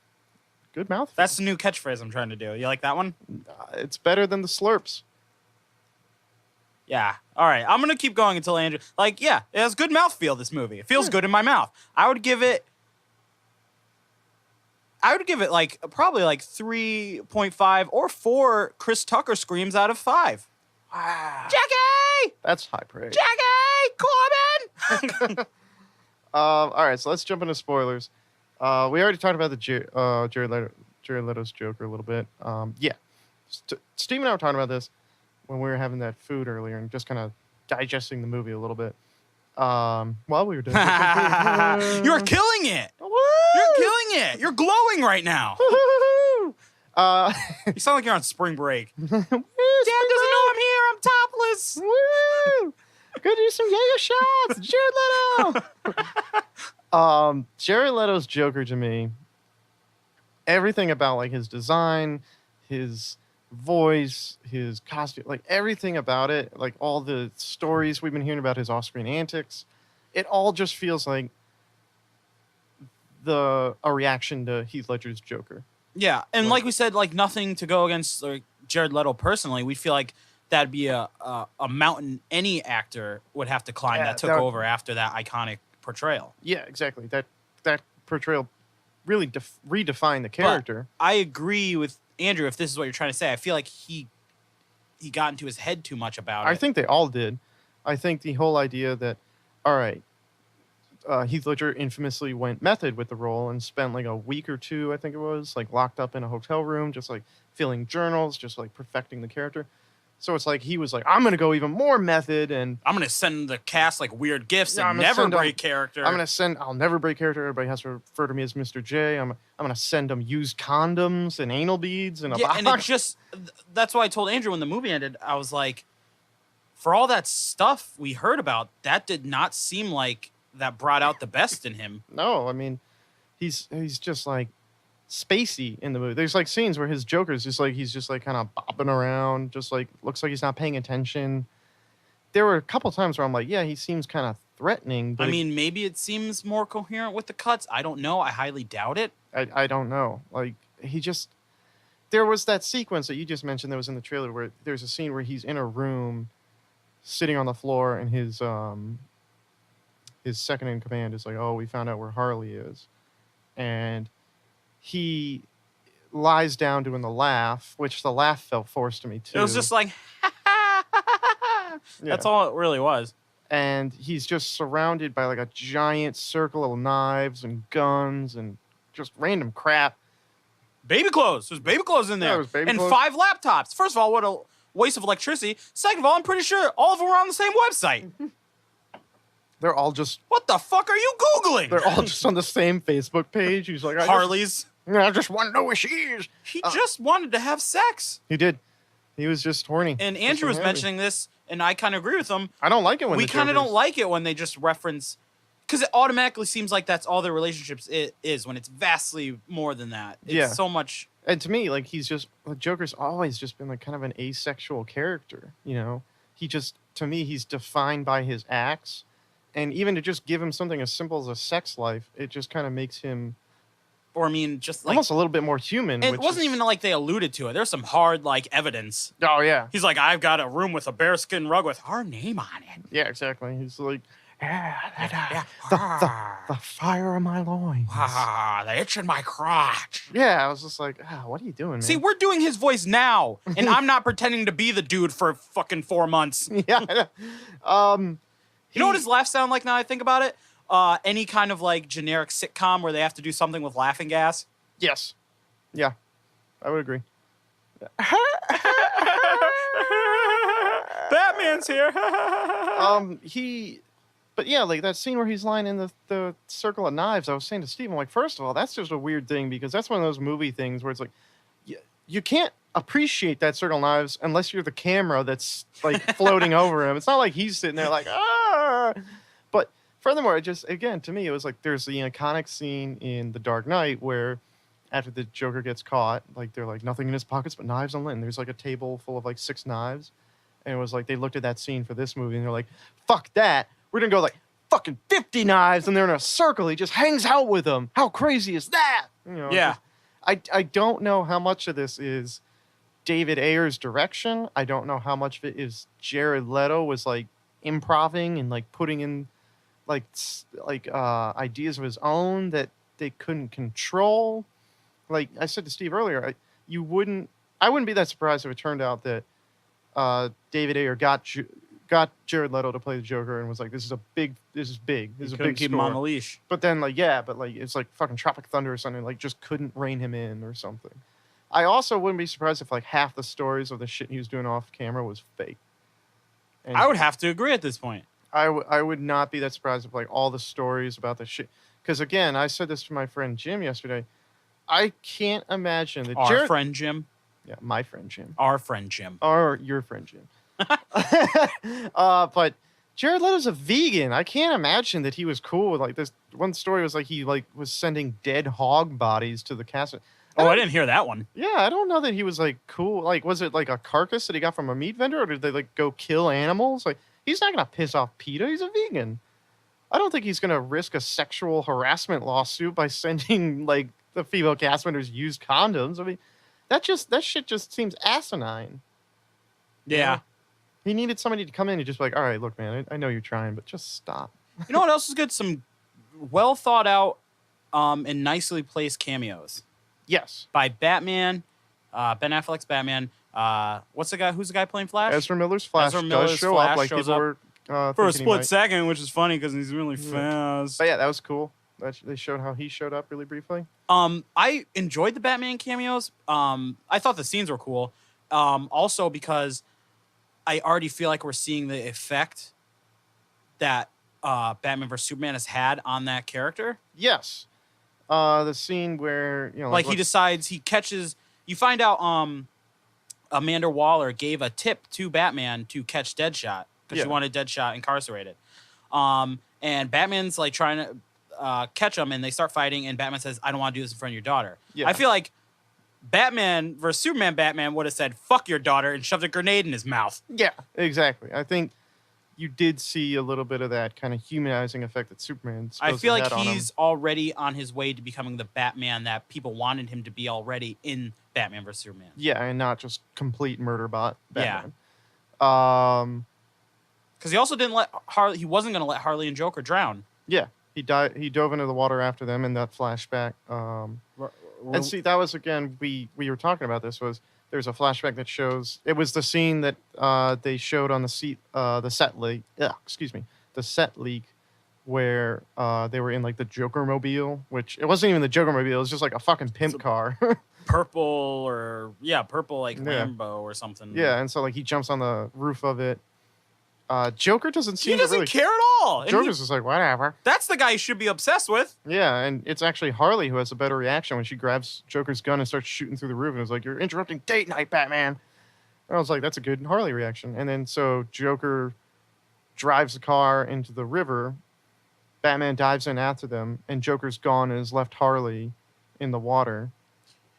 good mouth. That's the new catchphrase I'm trying to do. You like that one? It's better than the slurps. Yeah. All right. I'm going to keep going until Andrew. Like, yeah, it has good mouthfeel, this movie. It feels good in my mouth. I would give it like probably like 3.5 or 4 Chris Tucker screams out of 5. Wow, Jackie! that's high praise. Jackie! Corbin! All right, so let's jump into spoilers. We already talked about the Jared Leto's Joker a little bit. Yeah, Steve and I were talking about this when we were having that food earlier and just kind of digesting the movie a little bit. While we were doing You're killing it. You're killing it. You're glowing right now. You sound like you're on spring break. Dad doesn't know I'm here. I'm topless. Woo! Go do some Jaeger shots, Jared Leto. Jared Leto's Joker, to me, everything about like his design, his voice, his costume, like everything about it, like all the stories we've been hearing about his off-screen antics, it all just feels like a reaction to Heath Ledger's Joker. Yeah, and like we said, like nothing to go against like Jared Leto personally. We feel like that'd be a mountain any actor would have to climb that took over after that iconic portrayal. Yeah, exactly. That portrayal really redefined the character. But I agree with Andrew if this is what you're trying to say. I feel like he got into his head too much about it. I think they all did. I think the whole idea that, all right, Heath Ledger infamously went method with the role and spent like a week or two, I think it was, like locked up in a hotel room, just like filling journals, just like perfecting the character. So it's like he was like, I'm gonna go even more method, and I'm gonna send the cast like weird gifts Yeah, I'm and gonna never send 'em- break character. I'll never break character. Everybody has to refer to me as Mr. J. I'm gonna send them used condoms and anal beads and a box. And it just that's why I told Andrew when the movie ended, I was like, for all that stuff we heard about, that did not seem like that brought out the best in him. No, I mean, he's just like spacey in the movie. There's like scenes where his Joker's just like he's just like kind of bopping around, just like looks like he's not paying attention. There were a couple times where I'm like, yeah, he seems kind of threatening. But I mean, maybe it seems more coherent with the cuts. I don't know. I highly doubt it. I don't know. Like there was that sequence that you just mentioned that was in the trailer where there's a scene where he's in a room, sitting on the floor, and his second in command is like, oh, we found out where Harley is, and he lies down doing the laugh, which the laugh felt forced to me too. It was just like, that's Yeah. all it really was. And he's just surrounded by like a giant circle of knives and guns and just random crap. Baby clothes. There's baby clothes in Yeah, there. there was baby and clothes. 5 laptops. First of all, what a waste of electricity. Second of all, I'm pretty sure all of them were on the same website. They're all just What the fuck are you Googling? on the same Facebook page. He's like, Harley's. I just want to know where she is. He just wanted to have sex. He did. He was just horny. And Just Andrew was unhappy. mentioning this, and I kind of agree with him. I don't like it when We the kind of Joker's- don't like it when they just reference, because it automatically seems like that's all their relationships is when it's vastly more than that. It's Yeah. so much. And to me, like, Joker's always just been like kind of an asexual character, you know? To me, he's defined by his acts. And even to just give him something as simple as a sex life, it just kind of makes him Or I mean, just like almost a little bit more human. it which wasn't is- even like they alluded to it. There's some hard like evidence. Oh, yeah. He's like, I've got a room with a bearskin rug with our name on it. Yeah, exactly. He's like, Yeah. the fire of my loins. The itch in my crotch. Yeah, I was just like, what are you doing, man? See, we're doing his voice now, and I'm not pretending to be the dude for fucking 4 months. Yeah. You know what his laughs sound like now I think about it? Any kind of like generic sitcom where they have to do something with laughing gas. Yes. Yeah, I would agree. Batman's here. But yeah, like that scene where he's lying in the circle of knives, I was saying to Steve, I'm like, first of all, that's just a weird thing because that's one of those movie things where it's like, you can't appreciate that circle of knives unless you're the camera that's like floating over him. It's not like he's sitting there like, ah. But furthermore, again, to me, it was like there's the iconic scene in The Dark Knight where after the Joker gets caught, like they're like nothing in his pockets but knives on lint. There's like a table full of like 6 knives. And it was like they looked at that scene for this movie and they're like, fuck that. We're going to go like fucking 50 knives and they're in a circle. He just hangs out with them. How crazy is that? You know, Yeah. I don't know how much of this is David Ayer's direction. I don't know how much of it is Jared Leto was like improving and like putting in like ideas of his own that they couldn't control. Like I said to Steve earlier, I wouldn't be that surprised if it turned out that David Ayer got Jared Leto to play the Joker and was like, this is big. This is a big keep him score. on the leash. But then it's like fucking Tropic Thunder or something, like just couldn't rein him in or something. I also wouldn't be surprised if like half the stories of the shit he was doing off camera was fake. And I would have to agree at this point. I would not be that surprised if like all the stories about the shit. Because again, I said this to my friend Jim yesterday. I can't imagine that Our friend Jim. Yeah, my friend Jim. Our friend Jim. Or your friend Jim. But Jared Leto's a vegan. I can't imagine that he was cool with like this. One story was like he like was sending dead hog bodies to the cast. Oh, I didn't hear that one. Yeah, I don't know that he was like cool. Like, was it like a carcass that he got from a meat vendor, or did they like go kill animals? Like, he's not gonna piss off PETA. He's a vegan. I don't think he's gonna risk a sexual harassment lawsuit by sending like the female cast members used condoms. I mean, that shit just seems asinine. Yeah. You know? He needed somebody to come in and just be like, all right, look, man, I know you're trying, but just stop. You know what else is good? Some well thought out and nicely placed cameos Yes. by Batman, Ben Affleck's Batman. Who's the guy playing Flash? Ezra Miller's Flash Ezra does Miller's show Flash up like shows people up were for a thinking he split might. second, which is funny because he's really fast. But yeah, that was cool. They showed how he showed up really briefly. I enjoyed the Batman cameos. I thought the scenes were cool. Also because I already feel like we're seeing the effect that Batman vs Superman has had on that character. Yes. The scene where, you know, Like he decides he catches. You find out Amanda Waller gave a tip to Batman to catch Deadshot because she wanted Deadshot incarcerated. And Batman's like trying to catch him, and they start fighting. And Batman says, "I don't want to do this in front of your daughter." Yeah. I feel like Batman vs Superman. Batman would have said, "Fuck your daughter," and shoved a grenade in his mouth. Yeah, exactly. I think you did see a little bit of that kind of humanizing effect that Superman. I feel like had on him. he's already on his way to becoming the Batman that people wanted him to be already in Batman vs Superman. Yeah, and not just complete murder bot Batman. Because he also didn't let Harley. He wasn't going to let Harley and Joker drown. Yeah, he died. He dove into the water after them in that flashback. And see, that was again we were talking about this. There's a flashback that shows it was the scene that they showed on the set leak. Yeah, excuse me, the set leak where they were in like the Joker mobile, which it wasn't even the Joker mobile. It was just like a fucking pimp car. Purple like Yeah. Lambo or something. Yeah, and so like he jumps on the roof of it. Joker doesn't seem He doesn't to really care at all. And Joker's just like whatever. that's the guy you should be obsessed with. Yeah, and it's actually Harley who has a better reaction when she grabs Joker's gun and starts shooting through the roof and is like, "You're interrupting date night, Batman." And I was like, "That's a good Harley reaction." And then so Joker drives the car into the river, Batman dives in after them, and Joker's gone and has left Harley in the water.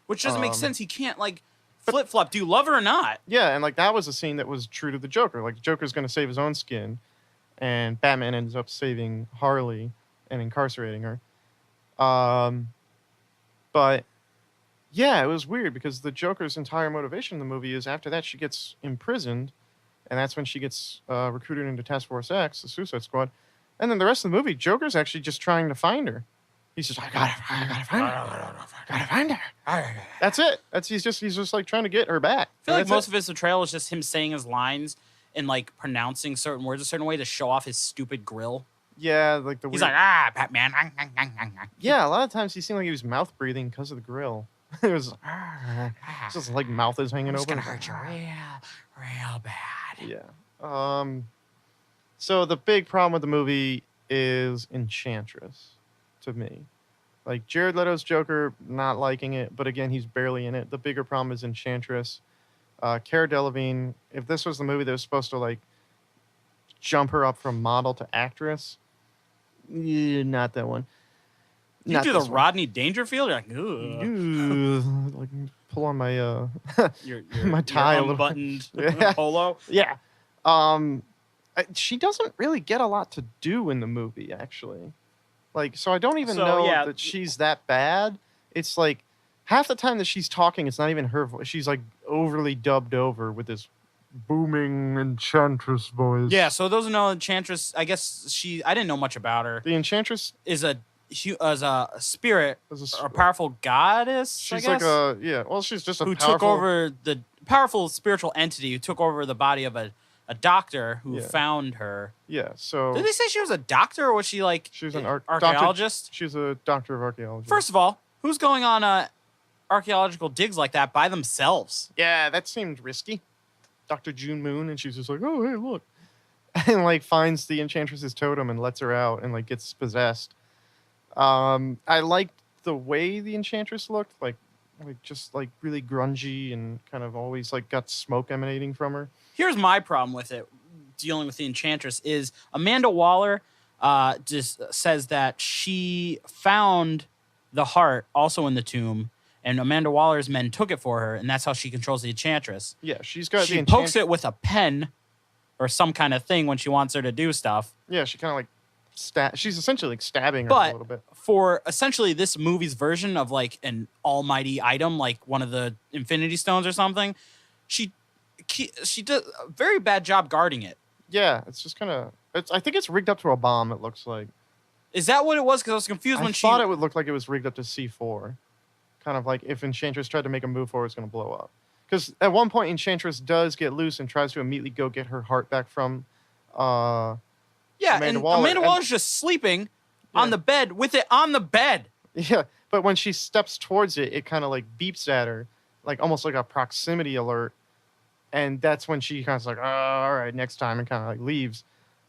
Which doesn't make Um, sense. He can't like flip flop. Do you love her or not? Yeah, and like that was a scene that was true to the Joker. Like Joker's going to save his own skin, and Batman ends up saving Harley and incarcerating her. But yeah, it was weird because the Joker's entire motivation in the movie is after that she gets imprisoned, and that's when she gets recruited into Task Force X, the Suicide Squad. And then the rest of the movie, Joker's actually just trying to find her. He's just, I gotta find her. Gotta find her. That's it. He's just like trying to get her back. I feel like most of his betrayal is just him saying his lines and like pronouncing certain words a certain way to show off his stupid grill. Yeah, like He's like, ah, Batman. Yeah, a lot of times he seemed like he was mouth breathing because of the grill. It was just like mouth is hanging It's open. gonna hurt you real bad. Yeah. So the big problem with the movie is Enchantress, to me. Like Jared Leto's Joker, not liking it, but again, he's barely in it. The bigger problem is Enchantress. Cara Delevingne, if this was the movie that was supposed to like jump her up from model to actress, not that one. You do the Rodney Dangerfield? You're like, ugh. Like pull on my Your my tie a your little. unbuttoned Yeah. polo. Yeah. She doesn't really get a lot to do in the movie, actually. Like, so I don't even know that she's that bad. It's like half the time that she's talking, it's not even her voice. She's like overly dubbed over with this booming Enchantress voice. Yeah, so those who know Enchantress, I guess I didn't know much about her. The Enchantress Is a spirit, is a powerful goddess, she's I guess, like well, she's just a who powerful, took over the powerful spiritual entity who took over the body of a doctor who found her. Yeah, so Did they say she was a doctor or was she like she was an archaeologist? She's a doctor of archaeology. First of all, who's going on archaeological digs like that by themselves? Yeah, that seemed risky. Dr. June Moon, and she's just like, oh, hey, look. And like finds the Enchantress's totem and lets her out and like gets possessed. I liked the way the Enchantress looked, like just like really grungy and kind of always like got smoke emanating from her. Here's my problem with it, dealing with the Enchantress, is Amanda Waller just says that she found the heart also in the tomb, and Amanda Waller's men took it for her, and that's how she controls the Enchantress. Yeah, she's got she pokes it with a pen or some kind of thing when she wants her to do stuff. Yeah, she kind of like she's essentially like stabbing her a little bit. For essentially this movie's version of like an almighty item, like one of the Infinity Stones or something, she does a very bad job guarding it. Yeah, it's just kind of. I think it's rigged up to a bomb. It looks like. Is that what it was? Because I was confused when I thought it would look like it was rigged up to C4. Kind of like if Enchantress tried to make a move forward, it's going to blow up. Because at one point, Enchantress does get loose and tries to immediately go get her heart back from Amanda Waller. Amanda Waller's just sleeping on the bed with it on the bed. Yeah, but when she steps towards it, it kind of like beeps at her, like almost like a proximity alert. And that's when she kind of like, oh, all right, next time, and kind of like leaves.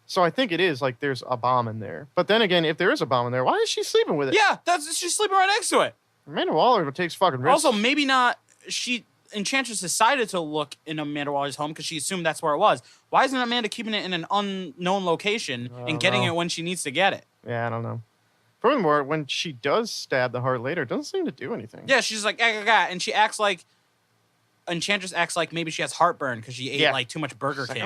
So I think it is like there's a bomb in there. But then again, if there is a bomb in there, why is she sleeping with it? Yeah, she's sleeping right next to it. Amanda Waller takes fucking risks. Also, maybe not. Enchantress decided to look in Amanda Waller's home because she assumed that's where it was. Why isn't Amanda keeping it in an unknown location and getting it when she needs to get it? Yeah, I don't know. Furthermore, when she does stab the heart later, it doesn't seem to do anything. Yeah, she's like, and she acts like. Enchantress acts like maybe she has heartburn because she ate like too much Burger King.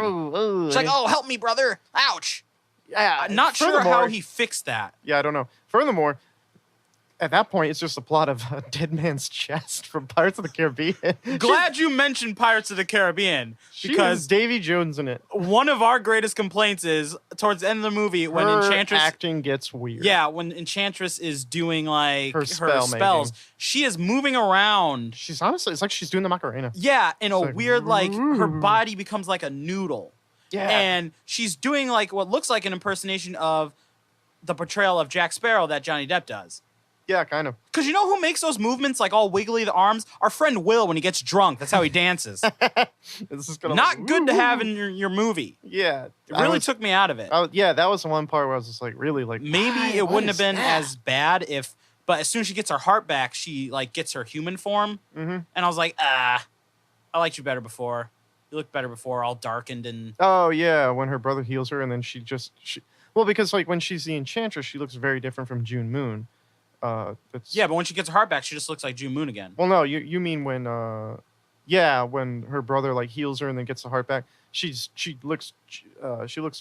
She's like, oh, help me, brother. Ouch. Yeah, I'm not sure how he fixed that. Yeah, I don't know. Furthermore, at that point, it's just a plot of a dead man's chest from Pirates of the Caribbean. Glad you mentioned Pirates of the Caribbean because Davy Jones in it. One of our greatest complaints is towards the end of the movie when Enchantress acting gets weird. Yeah, when Enchantress is doing like her spells, making. she is moving around. She's honestly, it's like she's doing the Macarena. Yeah, in a weird like her body becomes like a noodle. Yeah, and she's doing like what looks like an impersonation of the portrayal of Jack Sparrow that Johnny Depp does. Yeah, kind of. Because you know who makes those movements like all wiggly, the arms? Our friend Will when he gets drunk. That's how he dances. This is gonna Not good to have in your movie. Yeah. It really took me out of it. Yeah, that was the one part where I was just like, really like. Maybe it wouldn't have been as bad if, but as soon as she gets her heart back, she like gets her human form. Mm-hmm. And I was like, I liked you better before. You looked better before, all darkened and. Oh, yeah, when her brother heals her and then she Well, because like when she's the Enchantress, she looks very different from June Moon. That's Yeah, but when she gets her heart back, she just looks like June Moon again. Well, no, you mean when yeah, when her brother like heals her and then gets the heart back. She looks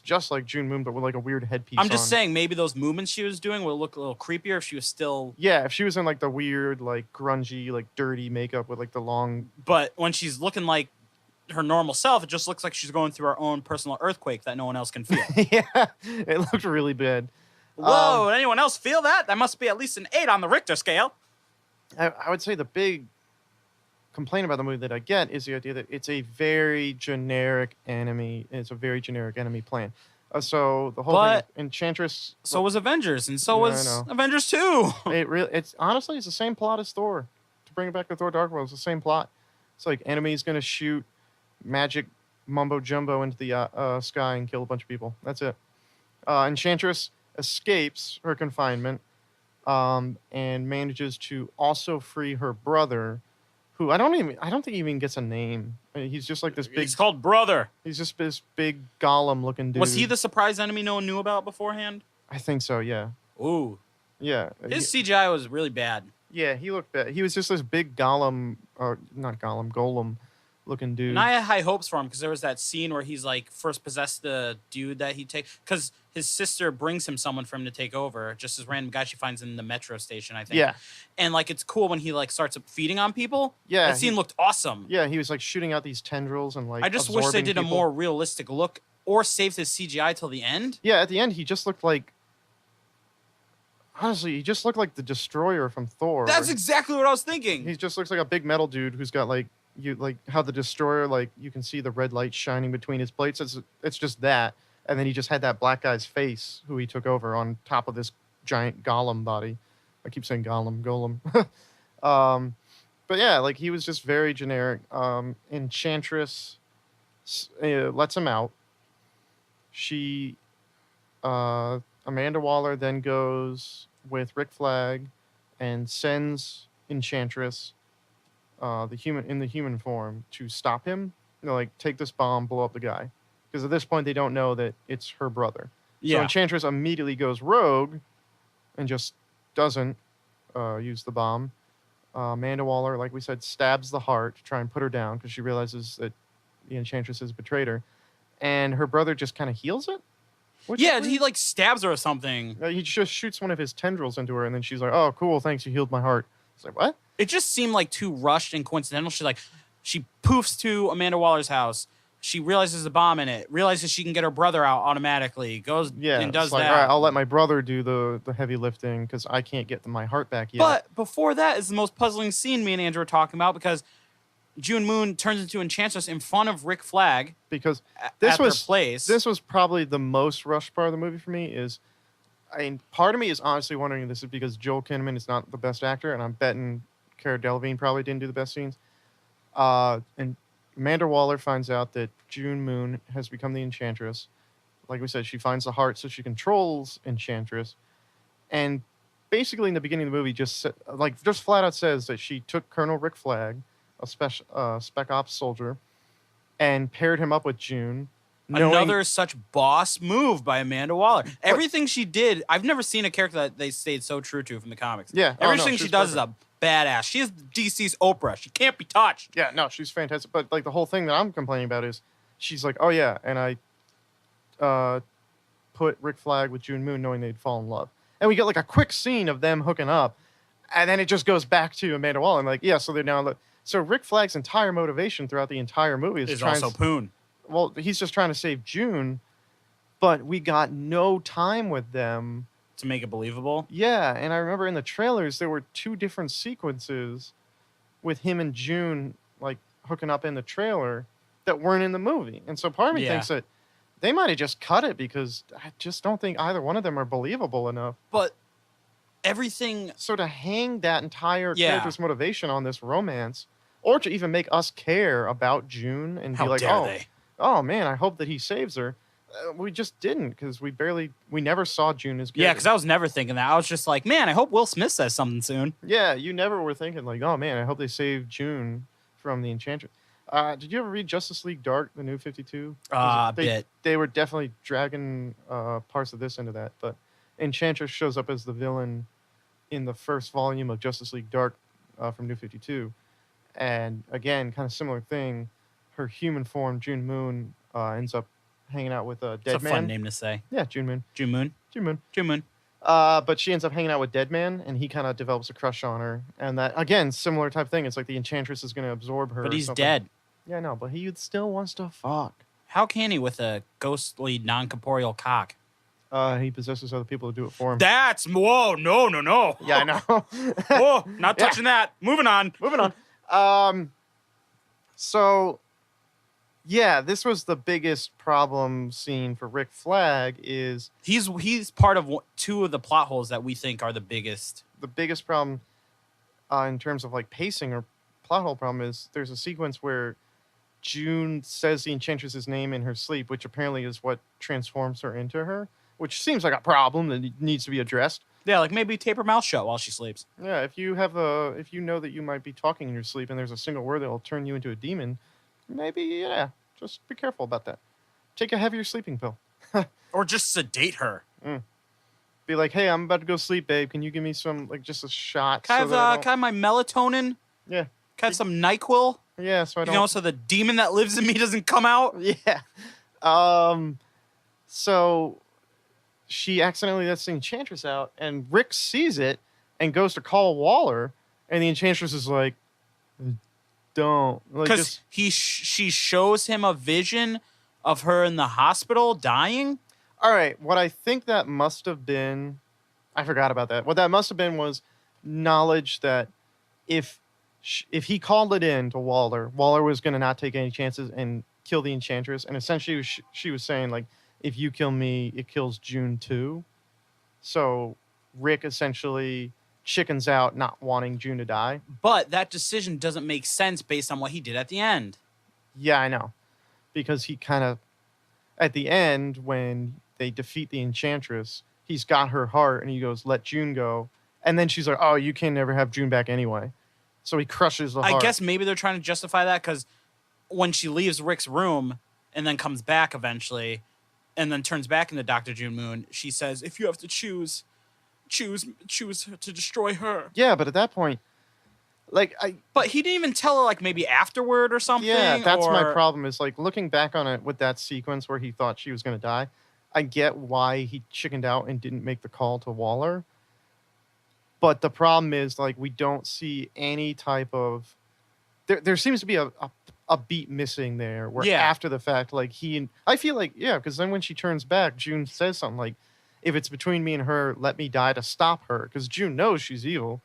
just like June Moon, but with like a weird headpiece I'm just on. saying maybe those movements she was doing would look a little creepier if she was still. Yeah, if she was in like the weird, like grungy, like dirty makeup with like the long. But when she's looking like her normal self, it just looks like she's going through her own personal earthquake that no one else can feel. Yeah, it looked really bad. Whoa, anyone else feel that? That must be at least an 8 on the Richter scale. I would say the big complaint about the movie that I get is the idea that it's a very generic enemy. It's a very generic enemy plan. So the whole thing, Enchantress. So was Avengers, and so Yeah, was Avengers 2. It's honestly it's the same plot as Thor. To bring it back to Thor: Dark World, it's the same plot. It's like enemy's gonna shoot magic mumbo jumbo into the sky and kill a bunch of people. That's it. Enchantress escapes her confinement, and manages to also free her brother, who I don't think he even gets a name. He's just like this big. He's called Brother. He's just this big golem looking dude. Was he the surprise enemy no one knew about beforehand? I think so. Yeah. Ooh. Yeah. His CGI was really bad. Yeah, he looked bad. He was just this big golem, or not golem, golem looking dude. And I had high hopes for him because there was that scene where he's like first possessed the dude that he takes, because his sister brings him someone for him to take over, just this random guy she finds in the metro station, I think. Yeah. And like it's cool when he like starts feeding on people. Yeah, that scene looked awesome. Yeah, he was like shooting out these tendrils and like. I just wish they did people. a more realistic look or saved his CGI till the end. Yeah, at the end he just looked like. Honestly, he just looked like the Destroyer from Thor. That's exactly what I was thinking. He just looks like a big metal dude who's got like how the Destroyer, like you can see the red light shining between his plates. It's just that, and then he just had that black guy's face who he took over on top of this giant golem body. I keep saying golem. But yeah, like he was just very generic. Enchantress lets him out. She, Amanda Waller then goes with Rick Flag and sends Enchantress, the human form, to stop him. You know, like take this bomb, blow up the guy, because at this point they don't know that it's her brother. Yeah. So Enchantress immediately goes rogue, and just doesn't use the bomb. Amanda Waller, like we said, stabs the heart to try and put her down because she realizes that the Enchantress has betrayed her, and her brother just kind of heals it. Yeah, he like stabs her or something. He just shoots one of his tendrils into her, and then she's like, "Oh, cool, thanks, you healed my heart." It's like, what? It just seemed like too rushed and coincidental. She poofs to Amanda Waller's house. She realizes the bomb in it. Realizes she can get her brother out automatically. Goes and does like, that. All right, I'll let my brother do the heavy lifting because I can't get my heart back yet. But before that is the most puzzling scene me and Andrew were talking about, because June Moon turns into Enchantress in front of Rick Flag. Because at their place. This was probably the most rushed part of the movie for me. I mean, part of me is honestly wondering if this is because Joel Kinnaman is not the best actor, and I'm betting Cara Delevingne probably didn't do the best scenes. And Amanda Waller finds out that June Moon has become the Enchantress. Like we said, she finds the heart, so she controls Enchantress. And basically, in the beginning of the movie, just flat out says that she took Colonel Rick Flag, a spec ops soldier, and paired him up with June. Another such boss move by Amanda Waller. Everything she did, I've never seen a character that they stayed so true to from the comics. Yeah. Everything she does is a badass. She is DC's Oprah. She can't be touched. Yeah, no, she's fantastic. But like the whole thing that I'm complaining about is she's like, oh yeah, and I put Rick Flag with June Moon knowing they'd fall in love. And we get like a quick scene of them hooking up, and then it just goes back to Amanda Waller. And like, yeah, so they're now so Rick Flag's entire motivation throughout the entire movie is also Poon. Well, he's just trying to save June, but we got no time with them to make it believable. Yeah, and I remember in the trailers there were 2 different sequences with him and June like hooking up in the trailer that weren't in the movie. And so part of me thinks that they might have just cut it because I just don't think either one of them are believable enough. But everything... So to hang that entire character's motivation on this romance, or to even make us care about June and be like, oh man, I hope that he saves her. We just didn't, because we never saw June as good. Yeah, because I was never thinking that. I was just like, man, I hope Will Smith says something soon. Yeah, you never were thinking like, oh man, I hope they save June from the Enchantress. Did you ever read Justice League Dark, the New 52? A They bit. they were definitely dragging parts of this into that, but Enchantress shows up as the villain in the first volume of Justice League Dark from New 52, and again, kind of similar thing. Her human form, June Moon, ends up hanging out with a It's a dead fun man. name to say. Yeah, June Moon. June Moon. June Moon. June Moon. But she ends up hanging out with Dead Man, and he kind of develops a crush on her. And that, again, similar type thing. It's like the Enchantress is going to absorb her. But or he's something. dead. Yeah, no, but he still wants to fuck. How can he with a ghostly, non-corporeal cock? He possesses other people to do it for him. Whoa, no. Yeah, I know. Whoa, not touching that. Moving on. Moving on. So, yeah, this was the biggest problem scene for Rick Flag is He's part of two of the plot holes that we think are the biggest. the biggest problem in terms of like pacing or plot hole problem is there's a sequence where June says the Enchantress's name in her sleep, which apparently is what transforms her into her, which seems like a problem that needs to be addressed. Yeah, like maybe tape her mouth shut while she sleeps. Yeah, if you know that you might be talking in your sleep and there's a single word that will turn you into a demon, maybe just be careful about that. Take a heavier sleeping pill. Or just sedate her. Be like, hey, I'm about to go sleep, babe. Can you give me some, like, just a shot? Can I have my melatonin? Yeah. Can I have some NyQuil? Yeah, so I don't... You know, so the demon that lives in me doesn't come out? Yeah. So she accidentally lets the Enchantress out, and Rick sees it and goes to call Waller, and the Enchantress is like, don't. Because she shows him a vision of her in the hospital dying. All right, what I think that must have been, I forgot about that. What that must have been was knowledge that if he called it in to Waller was going to not take any chances and kill the Enchantress. And essentially she was saying, like, if you kill me, it kills June too. So Rick essentially chickens out not wanting June to die. But that decision doesn't make sense based on what he did at the end. Yeah, I know. Because he kind of, at the end, when they defeat the Enchantress, he's got her heart and he goes, let June go. And then she's like, oh, you can never have June back anyway. So he crushes the heart. I guess maybe they're trying to justify that because when she leaves Rick's room and then comes back eventually and then turns back into Dr. June Moon, she says, if you have to choose to destroy her. Yeah, but at that point, like, But he didn't even tell her, like, maybe afterward or something. Yeah, that's my problem is, like, looking back on it with that sequence where he thought she was going to die, I get why he chickened out and didn't make the call to Waller. But the problem is, like, we don't see any type of... There seems to be a beat missing there where after the fact, like, I feel like, because then when she turns back, June says something like, if it's between me and her, let me die to stop her. Because June knows she's evil.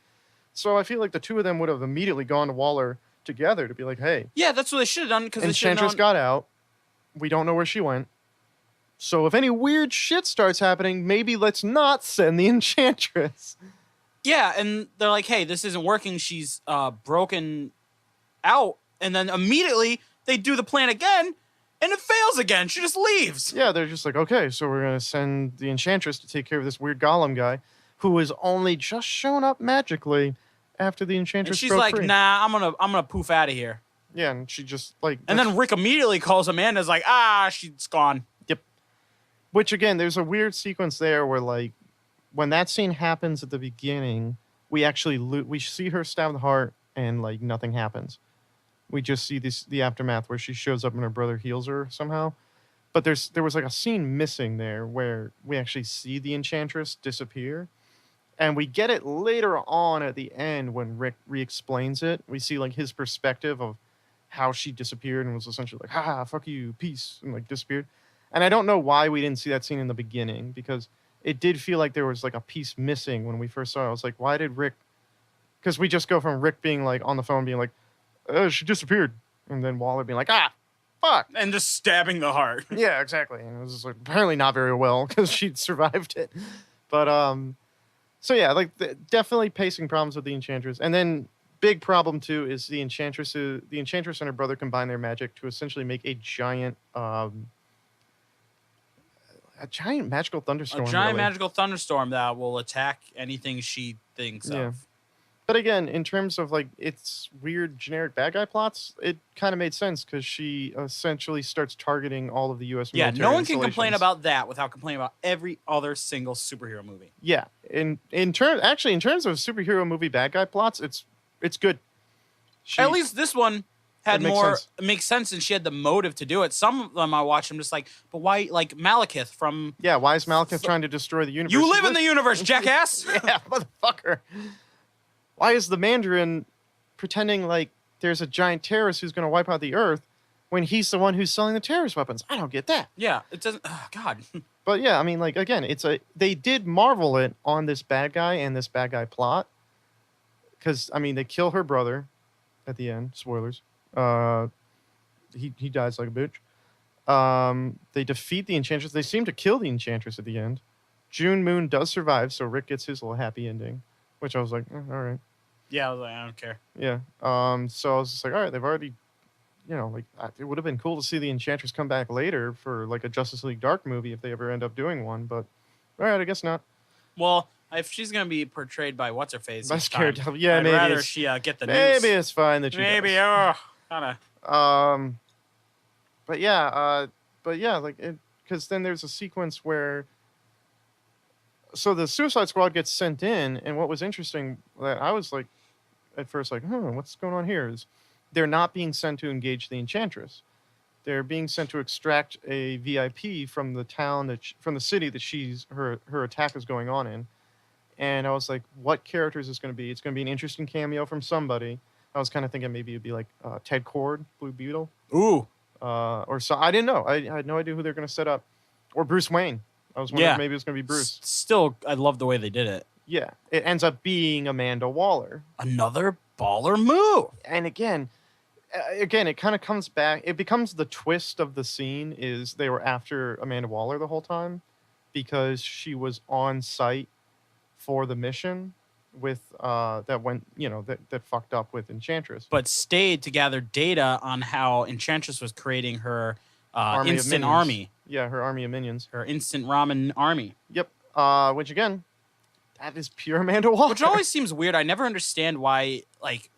So I feel like the two of them would have immediately gone to Waller together to be like, hey. Yeah, that's what they should have done. Because Enchantress got out. We don't know where she went. So if any weird shit starts happening, maybe let's not send the Enchantress. Yeah, and they're like, hey, this isn't working. She's broken out. And then immediately they do the plan again, and it fails again. She just leaves. Yeah, they're just like, okay, so we're going to send the Enchantress to take care of this weird golem guy who has only just shown up magically after the Enchantress and she's broke like, free. nah, I'm gonna poof out of here. Yeah, and she just, like... And then Rick immediately calls Amanda and is like, she's gone. Yep. Which, again, there's a weird sequence there where, like, when that scene happens at the beginning, we actually we see her stab the heart and, like, nothing happens. We just see the aftermath where she shows up and her brother heals her somehow. But there was, like, a scene missing there where we actually see the Enchantress disappear. And we get it later on at the end when Rick re-explains it. We see, like, his perspective of how she disappeared and was essentially like, ha, fuck you, peace, and, like, disappeared. And I don't know why we didn't see that scene in the beginning, because it did feel like there was, like, a piece missing when we first saw it. I was like, why did Rick... Because we just go from Rick being, like, on the phone being like, she disappeared. And then Waller being like, fuck. And just stabbing the heart. Yeah, exactly. And it was, like, apparently not very well because she'd survived it. But, so yeah, like, definitely pacing problems with the Enchantress. And then big problem, too, is the Enchantress and her brother combine their magic to essentially make a giant magical thunderstorm. A giant magical thunderstorm that will attack anything she thinks of. But again, in terms of like its weird generic bad guy plots, it kind of made sense because she essentially starts targeting all of the U.S. Yeah, military no one can complain installations. about that without complaining about every other single superhero movie. Yeah, in terms of superhero movie bad guy plots, it's good. At least this one had It makes more. sense. It makes sense, and she had the motive to do it. Some of them I watch, I'm just like, but why? Like Malekith from Yeah, why is Malekith trying to destroy the universe? You Live in the Universe, jackass. Yeah, motherfucker. Why is the Mandarin pretending like there's a giant terrorist who's going to wipe out the Earth when he's the one who's selling the terrorist weapons? I don't get that. Yeah, it doesn't. Oh, God. But yeah, I mean, like again, they did marvel it on this bad guy and this bad guy plot, because I mean they kill her brother at the end. Spoilers. He dies like a bitch. They defeat the Enchantress. They seem to kill the Enchantress at the end. June Moon does survive, so Rick gets his little happy ending, which I was like, all right. Yeah, I was like, I don't care. Yeah. So I was just like, all right, they've already, like it would have been cool to see the Enchantress come back later for like a Justice League Dark movie if they ever end up doing one, but all right, I guess not. Well, if she's gonna be portrayed by what's her face, By Scared Devil, yeah, I'd maybe rather she get the news. maybe it's fine that she Maybe, does. kind of. But yeah, like it, because then there's a sequence where. So the Suicide Squad gets sent in, and what was interesting that I was like, at first like, what's going on here? Is they're not being sent to engage the Enchantress. They're being sent to extract a VIP from the town from the city that her attack is going on in. And I was like, what character is this going to be? It's going to be an interesting cameo from somebody. I was kind of thinking maybe it'd be like Ted Kord, Blue Beetle. Ooh. Or so I didn't know. I had no idea who they're going to set up, or Bruce Wayne. I was wondering if maybe it was going to be Bruce. Still, I love the way they did it. Yeah, it ends up being Amanda Waller. Another baller move. And again, it kind of comes back. It becomes the twist of the scene is they were after Amanda Waller the whole time because she was on site for the mission with that went that fucked up with Enchantress, but stayed to gather data on how Enchantress was creating her instant army. army. Yeah, her army of minions. Her instant ramen army. Yep. Which again, that is pure Amanda Waller. Which always seems weird. I never understand why like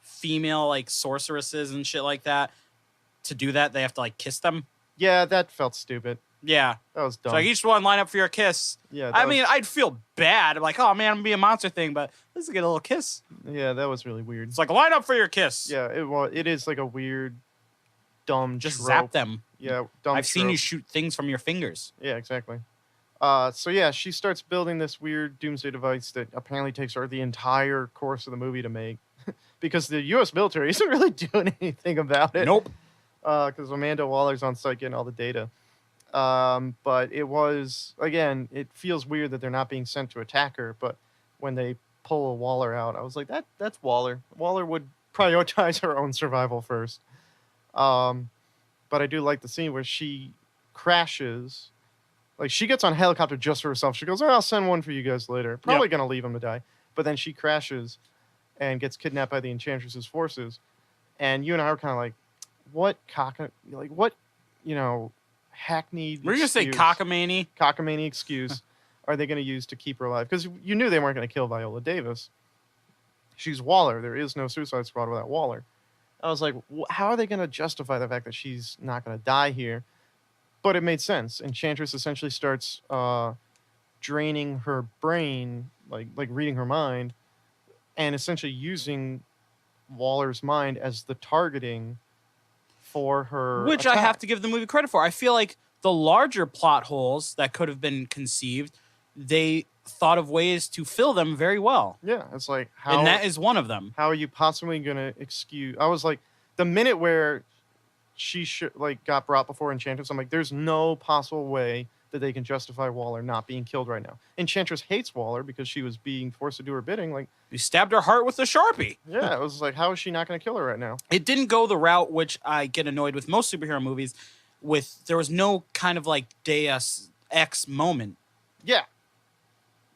female like sorceresses and shit like that to do that they have to like kiss them. Yeah, that felt stupid. Yeah, that was dumb. So like each one line up for your kiss. Yeah, I mean I'd feel bad. I'm like, oh man, I'm gonna be a monster thing, but let's get a little kiss. Yeah, that was really weird. It's like line up for your kiss. Yeah, it is like a weird, dumb. Just trope. zap them. Yeah, dumb. I've seen you shoot things from your fingers. Yeah, exactly. So yeah, she starts building this weird doomsday device that apparently takes her the entire course of the movie to make, because the U.S. military isn't really doing anything about it. Nope. Because Amanda Waller's on site getting all the data. But it was, again, it feels weird that they're not being sent to attack her. But when they pull a Waller out, I was like, that's Waller. Waller would prioritize her own survival first. But I do like the scene where she crashes. Like, she gets on a helicopter just for herself. She goes, I'll send one for you guys later. Probably going to leave him to die. But then she crashes and gets kidnapped by the Enchantress's forces. And you and I were kind of like, what hackneyed We're going to say cockamamie excuse are they going to use to keep her alive? Because you knew they weren't going to kill Viola Davis. She's Waller. There is no Suicide Squad without Waller. I was like, how are they going to justify the fact that she's not going to die here? But it made sense. Enchantress essentially starts draining her brain, like reading her mind, and essentially using Waller's mind as the targeting for her Which attack. I have to give the movie credit for. I feel like the larger plot holes that could have been conceived, they thought of ways to fill them very well. Yeah, it's like how, and that is one of them. How are you possibly gonna excuse? I was like, the minute where she got brought before Enchantress, I'm like, there's no possible way that they can justify Waller not being killed right now. Enchantress hates Waller because she was being forced to do her bidding. Like, you stabbed her heart with a Sharpie. Yeah, it was like, how is she not gonna kill her right now? It didn't go the route which I get annoyed with most superhero movies. There was no kind of like Deus Ex moment. Yeah.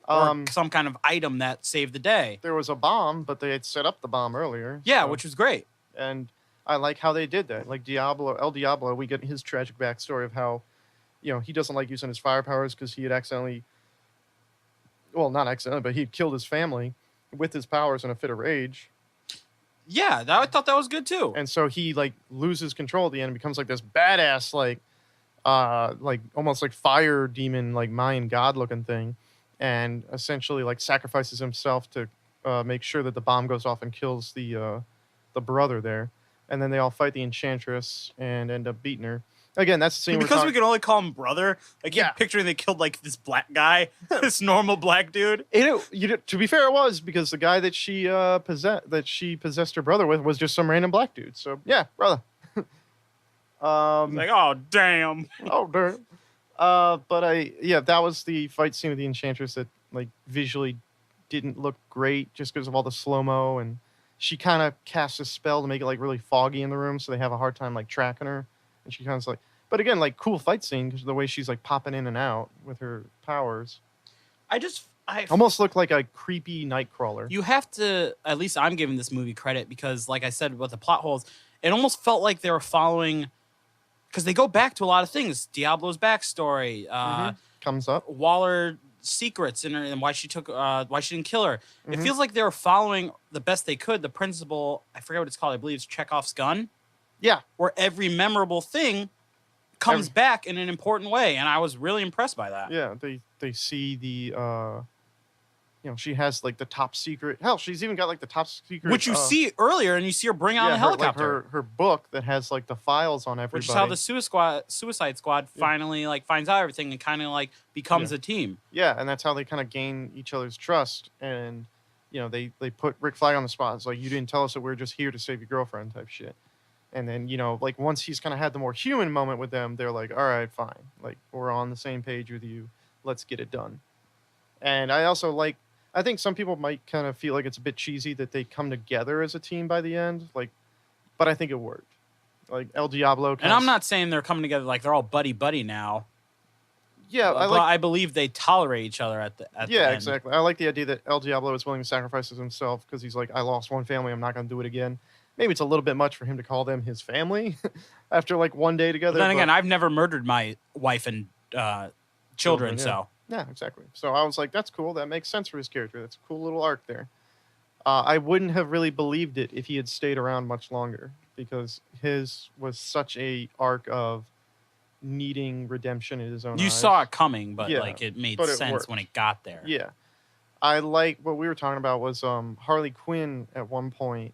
Or some kind of item that saved the day. There was a bomb, but they had set up the bomb earlier. Yeah, which was great. And I like how they did that. Like El Diablo, we get his tragic backstory of how, he doesn't like using his fire powers because he had accidentally, well, not accidentally, but he had killed his family. with his powers in a fit of rage. Yeah, I thought that was good too. And so he like loses control at the end and becomes like this badass like almost like fire demon, like Mayan god looking thing, and essentially like sacrifices himself to make sure that the bomb goes off and kills the brother there. And then they all fight the enchantress and end up beating her. Again, that's the scene Because we can only call him brother. I keep picturing they killed like this black guy, this normal black dude. To be fair, it was because the guy that she possessed her brother with was just some random black dude. So yeah, brother. Like, oh damn. Oh damn. That was the fight scene with the enchantress that like visually didn't look great just because of all the slow-mo, and she kind of casts a spell to make it like really foggy in the room, so they have a hard time like tracking her. And she kind of like, but again, like cool fight scene because of the way she's like popping in and out with her powers. I almost look like a creepy Nightcrawler. You have to, at least I'm giving this movie credit because, like I said, with the plot holes, it almost felt like they were following, because they go back to a lot of things. Diablo's backstory, comes up. Waller secrets and why she didn't kill her. It feels like they were following the best they could. The principle, I forget what it's called. I believe it's Chekhov's gun. Yeah. Where every memorable thing comes back in an important way. And I was really impressed by that. Yeah. They see the, she has like the top secret. Hell, she's even got like the top secret. Which you see earlier, and you see her bring on the helicopter. Her book that has like the files on everybody. Which is how the Suicide Squad finally like finds out everything and kind of like becomes a team. Yeah. And that's how they kind of gain each other's trust. And, they put Rick Flag on the spot. It's like, you didn't tell us that we are just here to save your girlfriend type shit. And then, like once he's kind of had the more human moment with them, they're like, all right, fine. Like, we're on the same page with you. Let's get it done. And I also I think some people might kind of feel like it's a bit cheesy that they come together as a team by the end. But I think it worked. Like El Diablo. And I'm not saying they're coming together like they're all buddy now. Yeah, I believe they tolerate each other at the end. Yeah, exactly. I like the idea that El Diablo is willing to sacrifice himself because he's like, I lost one family. I'm not going to do it again. Maybe it's a little bit much for him to call them his family after like one day together. But then again, I've never murdered my wife and children, so. Yeah, exactly. So I was like, that's cool. That makes sense for his character. That's a cool little arc there. I wouldn't have really believed it if he had stayed around much longer because his was such a arc of needing redemption in his own eyes. You saw it coming, but it made sense when it got there. Yeah. I like what we were talking about was Harley Quinn at one point.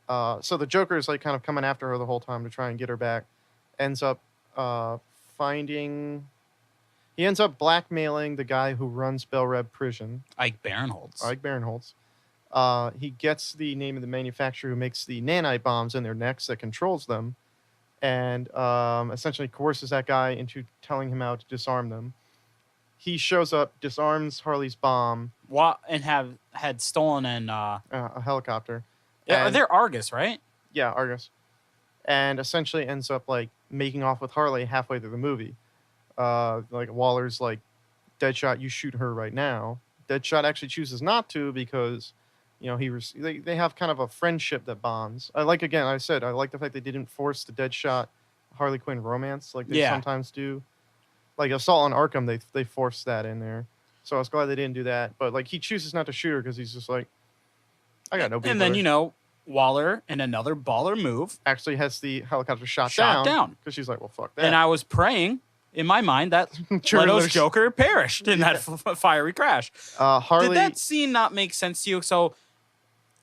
So the Joker is like kind of coming after her the whole time to try and get her back. Ends up He ends up blackmailing the guy who runs Bell Reb Prison. Ike Barinholtz. He gets the name of the manufacturer who makes the nanite bombs in their necks that controls them. And essentially coerces that guy into telling him how to disarm them. He shows up, disarms Harley's bomb. And had stolen a helicopter. Yeah, they're Argus, right? Yeah, Argus. And essentially ends up like making off with Harley halfway through the movie. Like Waller's like, Deadshot, you shoot her right now. Deadshot actually chooses not to because, they have kind of a friendship that bonds. I like the fact they didn't force the Deadshot Harley Quinn romance like they sometimes do. Like Assault on Arkham, they forced that in there. So I was glad they didn't do that. But like he chooses not to shoot her because he's just like, I got no beef. And then Waller in another baller move actually has the helicopter shot down because she's like, well, fuck that. And I was praying in my mind that Leto's Joker perished in that fiery crash. Harley, did that scene not make sense to you? So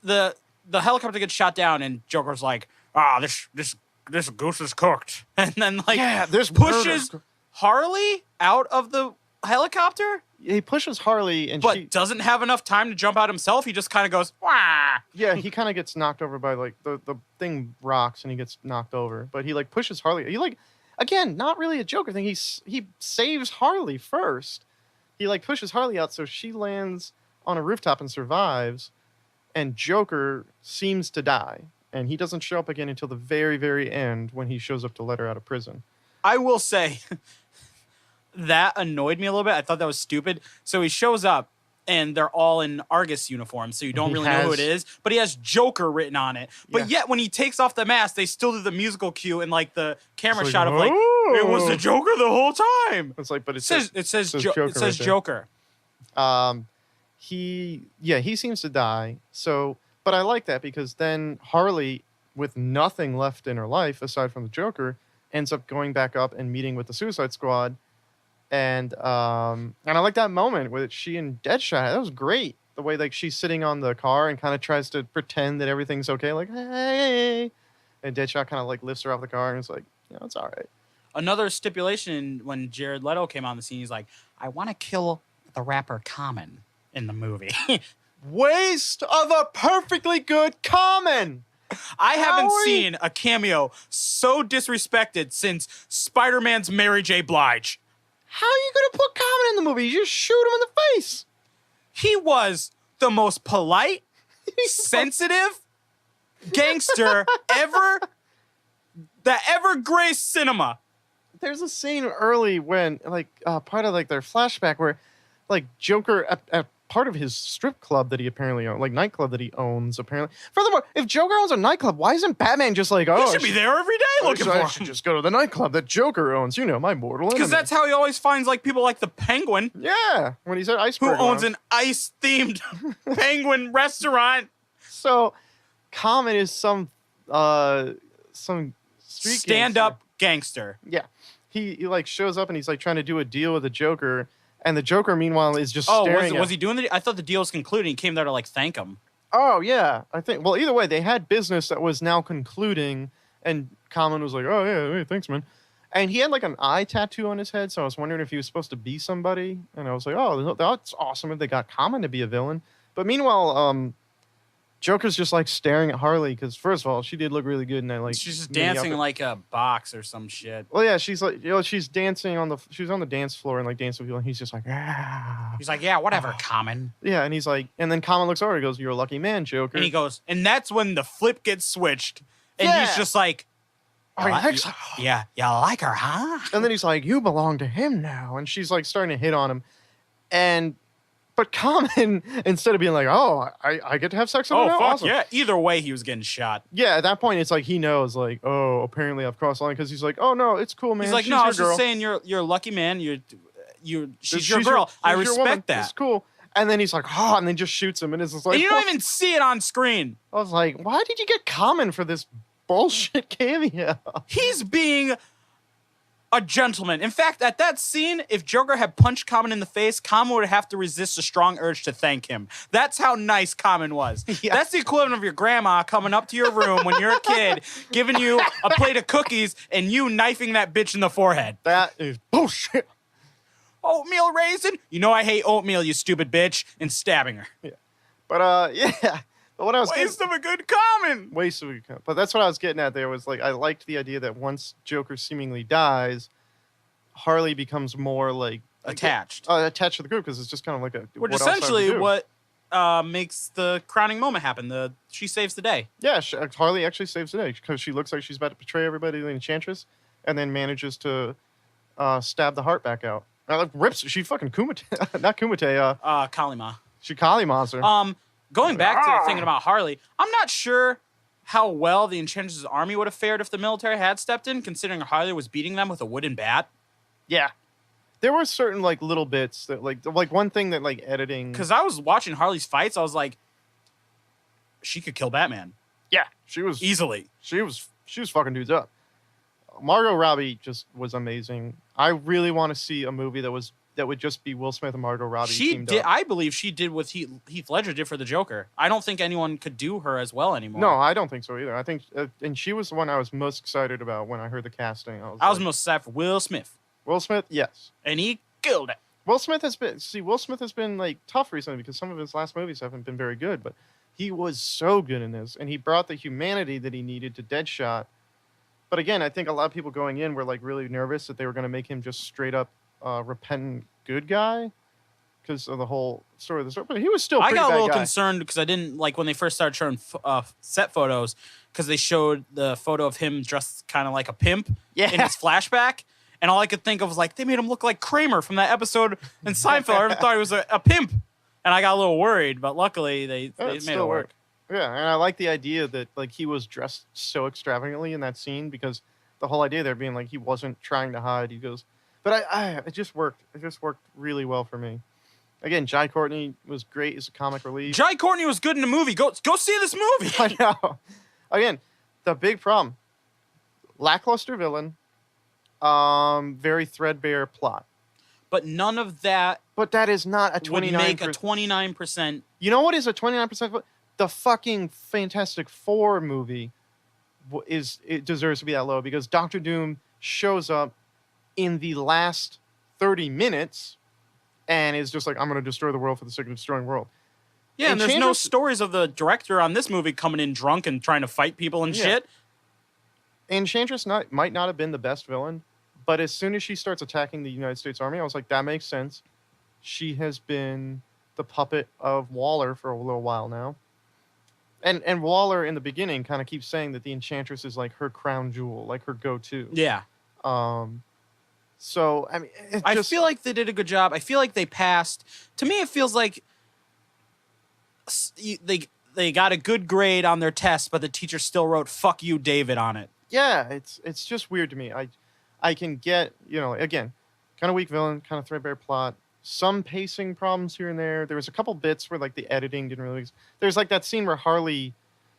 the helicopter gets shot down and Joker's like, this goose is cooked, and then this pushes Harley out of the helicopter. He pushes Harley, but she doesn't have enough time to jump out himself. He just kind of goes, wah. Yeah, he kind of gets knocked over by like the thing rocks and he gets knocked over. But he like pushes Harley. He like, again, not really a Joker thing. He saves Harley first. He like pushes Harley out so she lands on a rooftop and survives. And Joker seems to die. And he doesn't show up again until the very, very end when he shows up to let her out of prison. I will say that annoyed me a little bit. I thought that was stupid. So he shows up and they're all in Argus uniforms, so you don't really know who it is. But he has Joker written on it. But yet when he takes off the mask, they still do the musical cue and like the camera shot of like, it was the Joker the whole time. It's like, but it says Joker. he seems to die. So, but I like that because then Harley, with nothing left in her life aside from the Joker, ends up going back up and meeting with the Suicide Squad. And I like that moment with she and Deadshot. That was great. The way like she's sitting on the car and kind of tries to pretend that everything's okay, like hey, and Deadshot kind of like lifts her off the car and is like, it's all right. Another stipulation when Jared Leto came on the scene, he's like, I want to kill the rapper Common in the movie. Waste of a perfectly good Common. I haven't seen a cameo so disrespected since Spider-Man's Mary J. Blige. How are you going to put Common in the movie? You just shoot him in the face. He was the most polite, sensitive gangster that ever graced cinema. There's a scene early when, like, part of like their flashback where, like, Joker at part of his strip club that he apparently owns, like nightclub that he owns apparently. Furthermore, if Joker owns a nightclub, why isn't Batman just like, he should be there every day looking for him? I should just go to the nightclub that Joker owns. My mortal enemy. Because that's how he always finds like people like the Penguin. Yeah, when he's at Iceberg. Who owns an ice-themed penguin restaurant. So, Common is some street stand-up gangster. Yeah. He like shows up and he's like trying to do a deal with the Joker, and the Joker meanwhile is just staring. Was he doing I thought the deal was concluding. He came there to like thank him. Oh yeah, I think. Well, either way, they had business that was now concluding, and Common was like, "Oh yeah, hey, thanks, man." And he had like an eye tattoo on his head, so I was wondering if he was supposed to be somebody. And I was like, "Oh, that's awesome if they got Common to be a villain." But meanwhile, Joker's just like staring at Harley because first of all, she did look really good, and I like she's just dancing like a box or some shit. Well, yeah, she's like, she's dancing she's on the dance floor and like dancing with people, and he's just like, ah. He's like, yeah, whatever, Common. Yeah, and he's like, and then Common looks over, he goes, "You're a lucky man, Joker." And he goes, and that's when the flip gets switched, and he's just like, you like her, huh? And then he's like, "You belong to him now," and she's like starting to hit on him, but Common, instead of being like, "Oh, I get to have sex with him now?" Fuck Awesome. yeah. Either way, he was getting shot. Yeah, at that point, it's like he knows, like, oh, apparently I've crossed the line because he's like, "Oh no, it's cool, man." He's like, She's no, I was your girl. just saying you're a lucky man. She's your girl. I respect that. It's cool. And then he's like, "Oh," and then just shoots him, and it's just like, and you don't even see it on screen. I was like, why did you get Common for this bullshit cameo? He's being a gentleman. In fact, at that scene, if Joker had punched Common in the face, Common would have to resist a strong urge to thank him. That's how nice Common was. Yeah. That's the equivalent of your grandma coming up to your room when you're a kid, giving you a plate of cookies, and you knifing that bitch in the forehead. That is bullshit. Oatmeal raisin? You know I hate oatmeal, you stupid bitch, and stabbing her. Yeah. But, yeah. But what I was Waste of a good Common. Waste of a good Common. But that's what I was getting at there was, like, I liked the idea that once Joker seemingly dies, Harley becomes more, like... attached. Attached to the group, because it's just kind of like a... Which essentially what makes the crowning moment happen. She saves the day. Yeah, Harley actually saves the day, because she looks like she's about to betray everybody to the Enchantress, and then manages to stab the heart back out. Rips... She fucking Kumite... not Kumite, Kalima. She Kali monster. Going back to thinking about Harley, I'm not sure how well the Enchantress' army would have fared if the military had stepped in, considering Harley was beating them with a wooden bat. Yeah. There were certain, like, little bits that, like one thing that, like, editing... Because I was watching Harley's fights, I was like, she could kill Batman. Yeah, she was... Easily. She was fucking dudes up. Margot Robbie just was amazing. I really want to see a movie that would just be Will Smith and Margot Robbie teamed up. I believe she did what Heath Ledger did for the Joker. I don't think anyone could do her as well anymore. No, I don't think so either. I think, and she was the one I was most excited about when I heard the casting. I was most excited for Will Smith. Will Smith, yes. And he killed it. Will Smith has been like tough recently because some of his last movies haven't been very good, but he was so good in this, and he brought the humanity that he needed to Deadshot. But again, I think a lot of people going in were like really nervous that they were going to make him just straight up repentant good guy because of the whole story of the story. But he was still I pretty got a bad little guy. concerned because I didn't like when they first started showing set photos because they showed the photo of him dressed kind of like a pimp in his flashback. And all I could think of was like, they made him look like Kramer from that episode in Seinfeld. I thought he was a pimp. And I got a little worried, but luckily they made it work. Yeah, and I like the idea that like he was dressed so extravagantly in that scene because the whole idea there being like he wasn't trying to hide. He goes, but it just worked. It just worked really well for me. Again, Jai Courtney was great as a comic relief. Jai Courtney was good in the movie. Go see this movie. I know. Again, the big problem: lackluster villain, very threadbare plot. But none of that But that is not a 29%. would make a 29%. You know what is a 29%? The fucking Fantastic Four movie it deserves to be that low because Doctor Doom shows up in the last 30 minutes and is just like, I'm going to destroy the world for the sake of destroying the world. Yeah, and there's no stories of the director on this movie coming in drunk and trying to fight people and shit. Enchantress might not have been the best villain, but as soon as she starts attacking the United States Army, I was like, that makes sense. She has been the puppet of Waller for a little while now. And Waller in the beginning kind of keeps saying that the Enchantress is like her crown jewel, like her go-to. Yeah. So, I mean, I feel like they did a good job. I feel like they passed. To me, it feels like they got a good grade on their test, but the teacher still wrote "fuck you, David" on it. Yeah, it's just weird to me. I can get, again, kind of weak villain, kind of threadbare plot, some pacing problems here and there. There was a couple bits where like the editing didn't really. There's like that scene where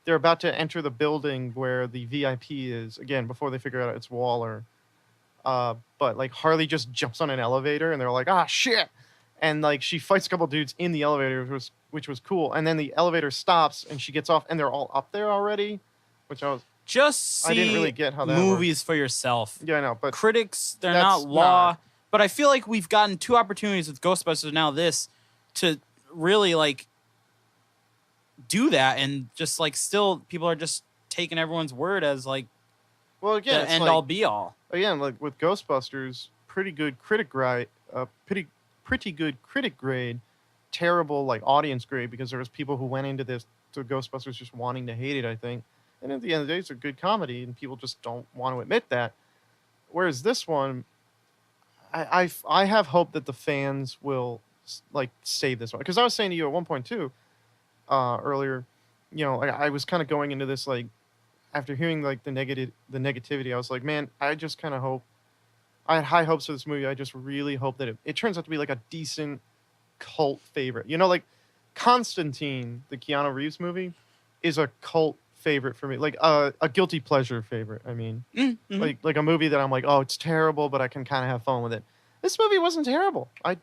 they're about to enter the building where the VIP is again before they figure out it's Waller. But like Harley just jumps on an elevator and they're like, ah, shit. And like she fights a couple dudes in the elevator, which was cool. And then the elevator stops and she gets off and they're all up there already, which I didn't really get how that movies worked. For yourself. Yeah, I know, but critics, they're not law. But I feel like we've gotten 2 opportunities with Ghostbusters now to really like do that, and just like still people are just taking everyone's word as like the end all be all. Again, like with Ghostbusters, pretty good critic grade, pretty good critic grade, terrible like audience grade because there was people who went into Ghostbusters just wanting to hate it, I think. And at the end of the day, it's a good comedy, and people just don't want to admit that. Whereas this one, I have hope that the fans will like save this one, because I was saying to you at one point too, earlier, I was kind of going into this like after hearing like the negativity, I was like, man, I just kind of hope. I had high hopes for this movie. I just really hope that it turns out to be like a decent cult favorite. Like Constantine, the Keanu Reeves movie, is a cult favorite for me, like a guilty pleasure favorite. I mean, like a movie that I'm like, oh, it's terrible, but I can kind of have fun with it. This movie wasn't terrible. I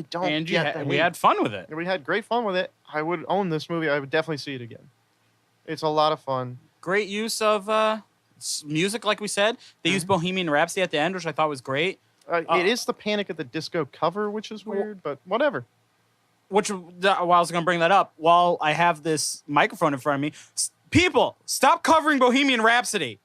don't. And we had fun with it. We had great fun with it. I would own this movie. I would definitely see it again. It's a lot of fun. Great use of music, like we said. They used Bohemian Rhapsody at the end, which I thought was great. It is the Panic at the Disco cover, which is weird, but whatever. While I was going to bring that up, while I have this microphone in front of me, people, stop covering Bohemian Rhapsody.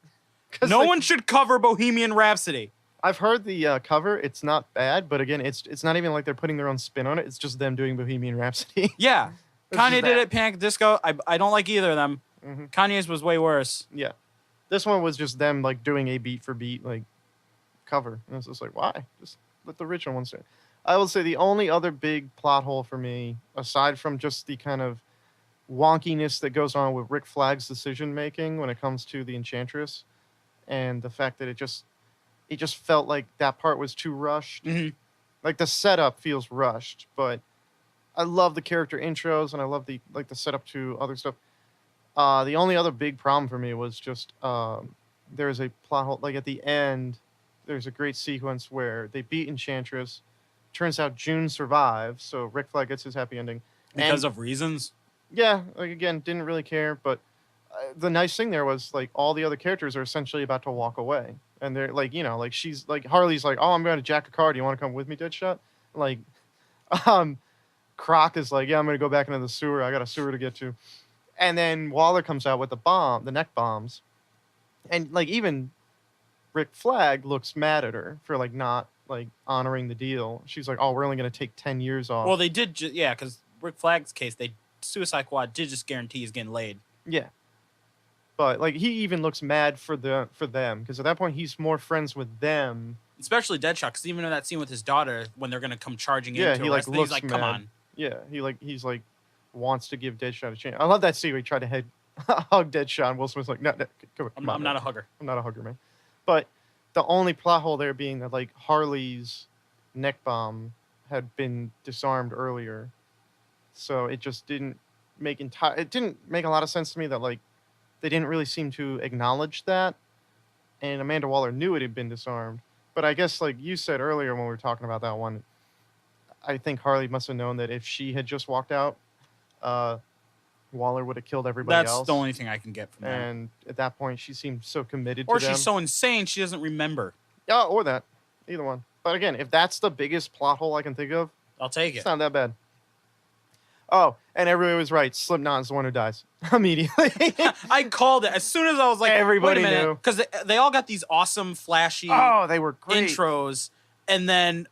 No one should cover Bohemian Rhapsody. I've heard the cover. It's not bad, but again, it's not even like they're putting their own spin on it. It's just them doing Bohemian Rhapsody. Yeah. Kanye did it, Panic at the Disco. I don't like either of them. Mm-hmm. Kanye's was way worse. Yeah. This one was just them like doing a beat for beat like cover. And it's just like, why? Just let the original one stay. I will say the only other big plot hole for me, aside from just the kind of wonkiness that goes on with Rick Flagg's decision making when it comes to the Enchantress, and the fact that it just felt like that part was too rushed. Mm-hmm. Like the setup feels rushed, but I love the character intros and I love the setup to other stuff. The only other big problem for me was just there's a plot hole. Like at the end, there's a great sequence where they beat Enchantress. Turns out June survives, so Rick Flag gets his happy ending. Because of reasons? Yeah, like again, didn't really care. But the nice thing there was like all the other characters are essentially about to walk away. And they're like, like she's like, Harley's like, oh, I'm going to jack a car. Do you want to come with me, Deadshot? Like, Croc is like, yeah, I'm going to go back into the sewer. I got a sewer to get to. And then Waller comes out with the neck bombs. And like even Rick Flag looks mad at her for like not like honoring the deal. She's like, oh, we're only going to take 10 years off. Well, they did. Because Rick Flag's case, Suicide Squad did just guarantee he's getting laid. Yeah. But like he even looks mad for them because at that point he's more friends with them. Especially Deadshot, because even in that scene with his daughter, when they're going to come charging in, he like looks he's like, mad. come on. Yeah, he's like wants to give Deadshot a chance. I love that scene where he tried to hug Deadshot, and Will Smith's like, no, come on. I'm not a hugger. I'm not a hugger, man. But the only plot hole there being that like Harley's neck bomb had been disarmed earlier. So it just didn't it didn't make a lot of sense to me that like they didn't really seem to acknowledge that, and Amanda Waller knew it had been disarmed. But I guess like you said earlier when we were talking about that one, I think Harley must have known that if she had just walked out, uh, Waller would have killed everybody That's else. the only thing I can get from that. And at that point, she seemed so committed Or to them. she's so insane she doesn't remember. Yeah, or that. Either one. But again, if that's the biggest plot hole I can think of, I'll take it. it's not that bad. Oh, and everybody was right. Slipknot is the one who dies immediately. I called it as soon as I was like, Everybody wait a minute, knew. because they all got these awesome, flashy Oh, they were great. intros, and then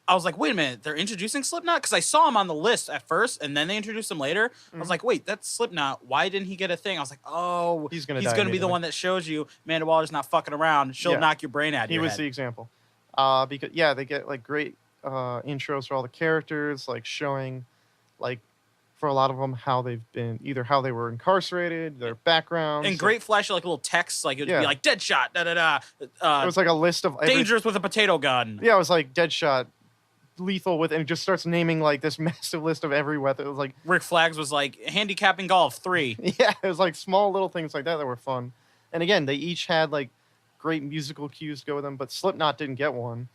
I was like, wait a minute, they're introducing Slipknot? Because I saw him on the list at first, and then they introduced him later. I was like, wait, that's Slipknot. Why didn't he get a thing? I was like, oh, He's gonna be the immediately. one that shows you Amanda Waller's not fucking around. She'll Yeah. knock your brain out of He your was head. the example. Because they get like great intros for all the characters, like showing, like for a lot of them how they've been how they were incarcerated, their backgrounds, And great flashy like little texts, like it would Yeah. be like Deadshot, da da da. It was like a list of Dangerous with a potato gun. Yeah, it was like Deadshot, lethal with, and it just starts naming like this massive list of every weapon. It was like Rick Flags was like handicapping golf 3. yeah, it was like small little things like that were fun. And again, they each had like great musical cues to go with them, but Slipknot didn't get one.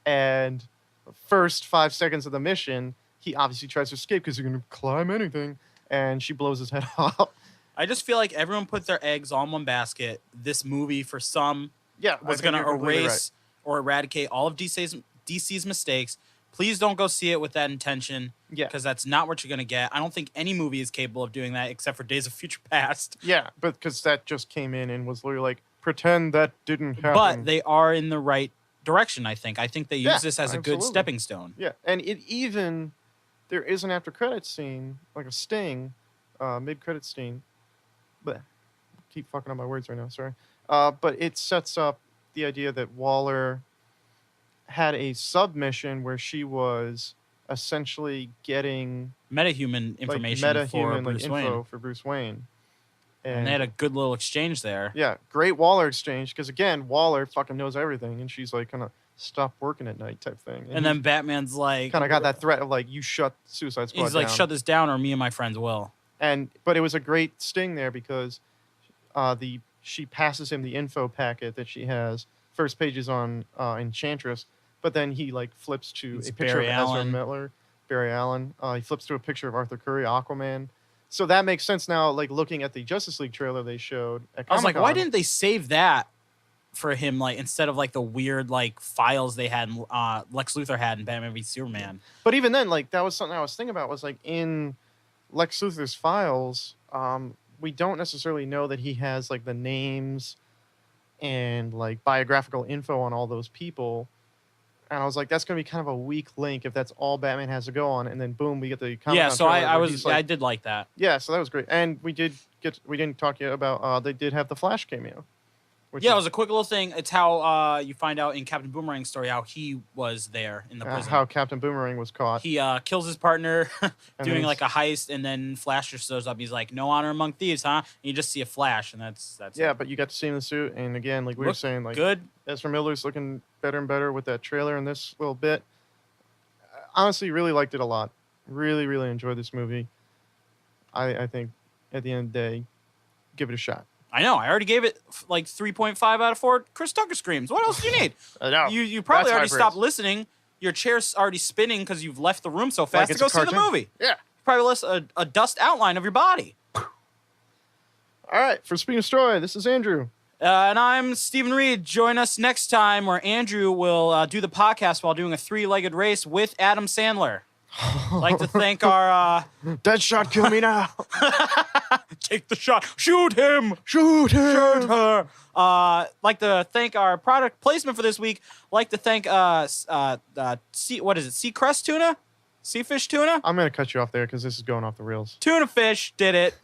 And the first 5 seconds of the mission, he obviously tries to escape because you're going to climb anything, and she blows his head off. I just feel like everyone put their eggs all in one basket. This movie, for some, Yeah, was going to erase or eradicate all of DC's mistakes. Please don't go see it with that intention, Yeah, because that's not what you're going to get. I don't think any movie is capable of doing that except for Days of Future Past. yeah, but because that just came in and was literally like, pretend that didn't happen. But they are in the right direction, I think. I think they use Yeah, this as a good absolutely. stepping stone. Yeah, and there is an after credits scene, like a sting, mid credits scene. But keep fucking up my words right now. Sorry. But it sets up the idea that Waller had a submission where she was essentially getting Metahuman information for metahuman Bruce info Wayne. for Bruce Wayne. And they had a good little exchange there. Yeah, great Waller exchange because again, Waller fucking knows everything, and she's like kind of stop working at night type thing. And then Batman's like, kind of got that threat of like you shut Suicide Squad he's like, down. shut this down or me and my friends will. But it was a great sting there because she passes him the info packet that she has, first pages on Enchantress, but then he like flips to It's a picture Barry of Ezra Allen. Miller, Barry Allen. He flips to a picture of Arthur Curry, Aquaman. So that makes sense now. Like looking at the Justice League trailer they showed at I was like, why Comic-Con. didn't they save that for him, like instead of like the weird like files they had Lex Luthor had in Batman v Superman? But even then, like that was something I was thinking about. Was like in Lex Luthor's files, we don't necessarily know that he has like the names and like biographical info on all those people. And I was like, that's going to be kind of a weak link if that's all Batman has to go on. And then boom, we get the Comic-Con Yeah, so trailer I where was he's like- I did like that. yeah, so that was great. And we didn't talk yet about they did have the Flash cameo. Which Yeah, it is- was a quick little thing. It's how you find out in Captain Boomerang's story how he was there in the prison. how Captain Boomerang was caught. He kills his partner doing then like a heist, and then Flash just shows up. He's like, "No honor among thieves, huh?" And you just see a Flash, and that's yeah, it. but you got to see him in the suit. And again, like we were Looked saying, like good. Ezra Miller's looking better and better with that trailer and this little bit. Honestly, really liked it a lot. Really, really enjoyed this movie. I think at the end of the day, give it a shot. I know. I already gave it like 3.5 out of 4 Chris Tucker screams. What else do you need? I know. You probably That's already high stopped praise. listening. Your chair's already spinning because you've left the room so Like fast to it's go a see the cartoon? movie. Yeah. Probably less a dust outline of your body. All right. For Speak and Destroy, this is Andrew. And I'm Stephen Reed. Join us next time where Andrew will do the podcast while doing a 3-legged race with Adam Sandler. I'd like to thank our Deadshot, kill me now. take the shot, shoot him, Shoot him. shoot her. Like to thank our product placement for this week. Like to thank what is it? Seacrest tuna, Seafish tuna, I'm going to cut you off there because this is going off the rails. tuna fish did it.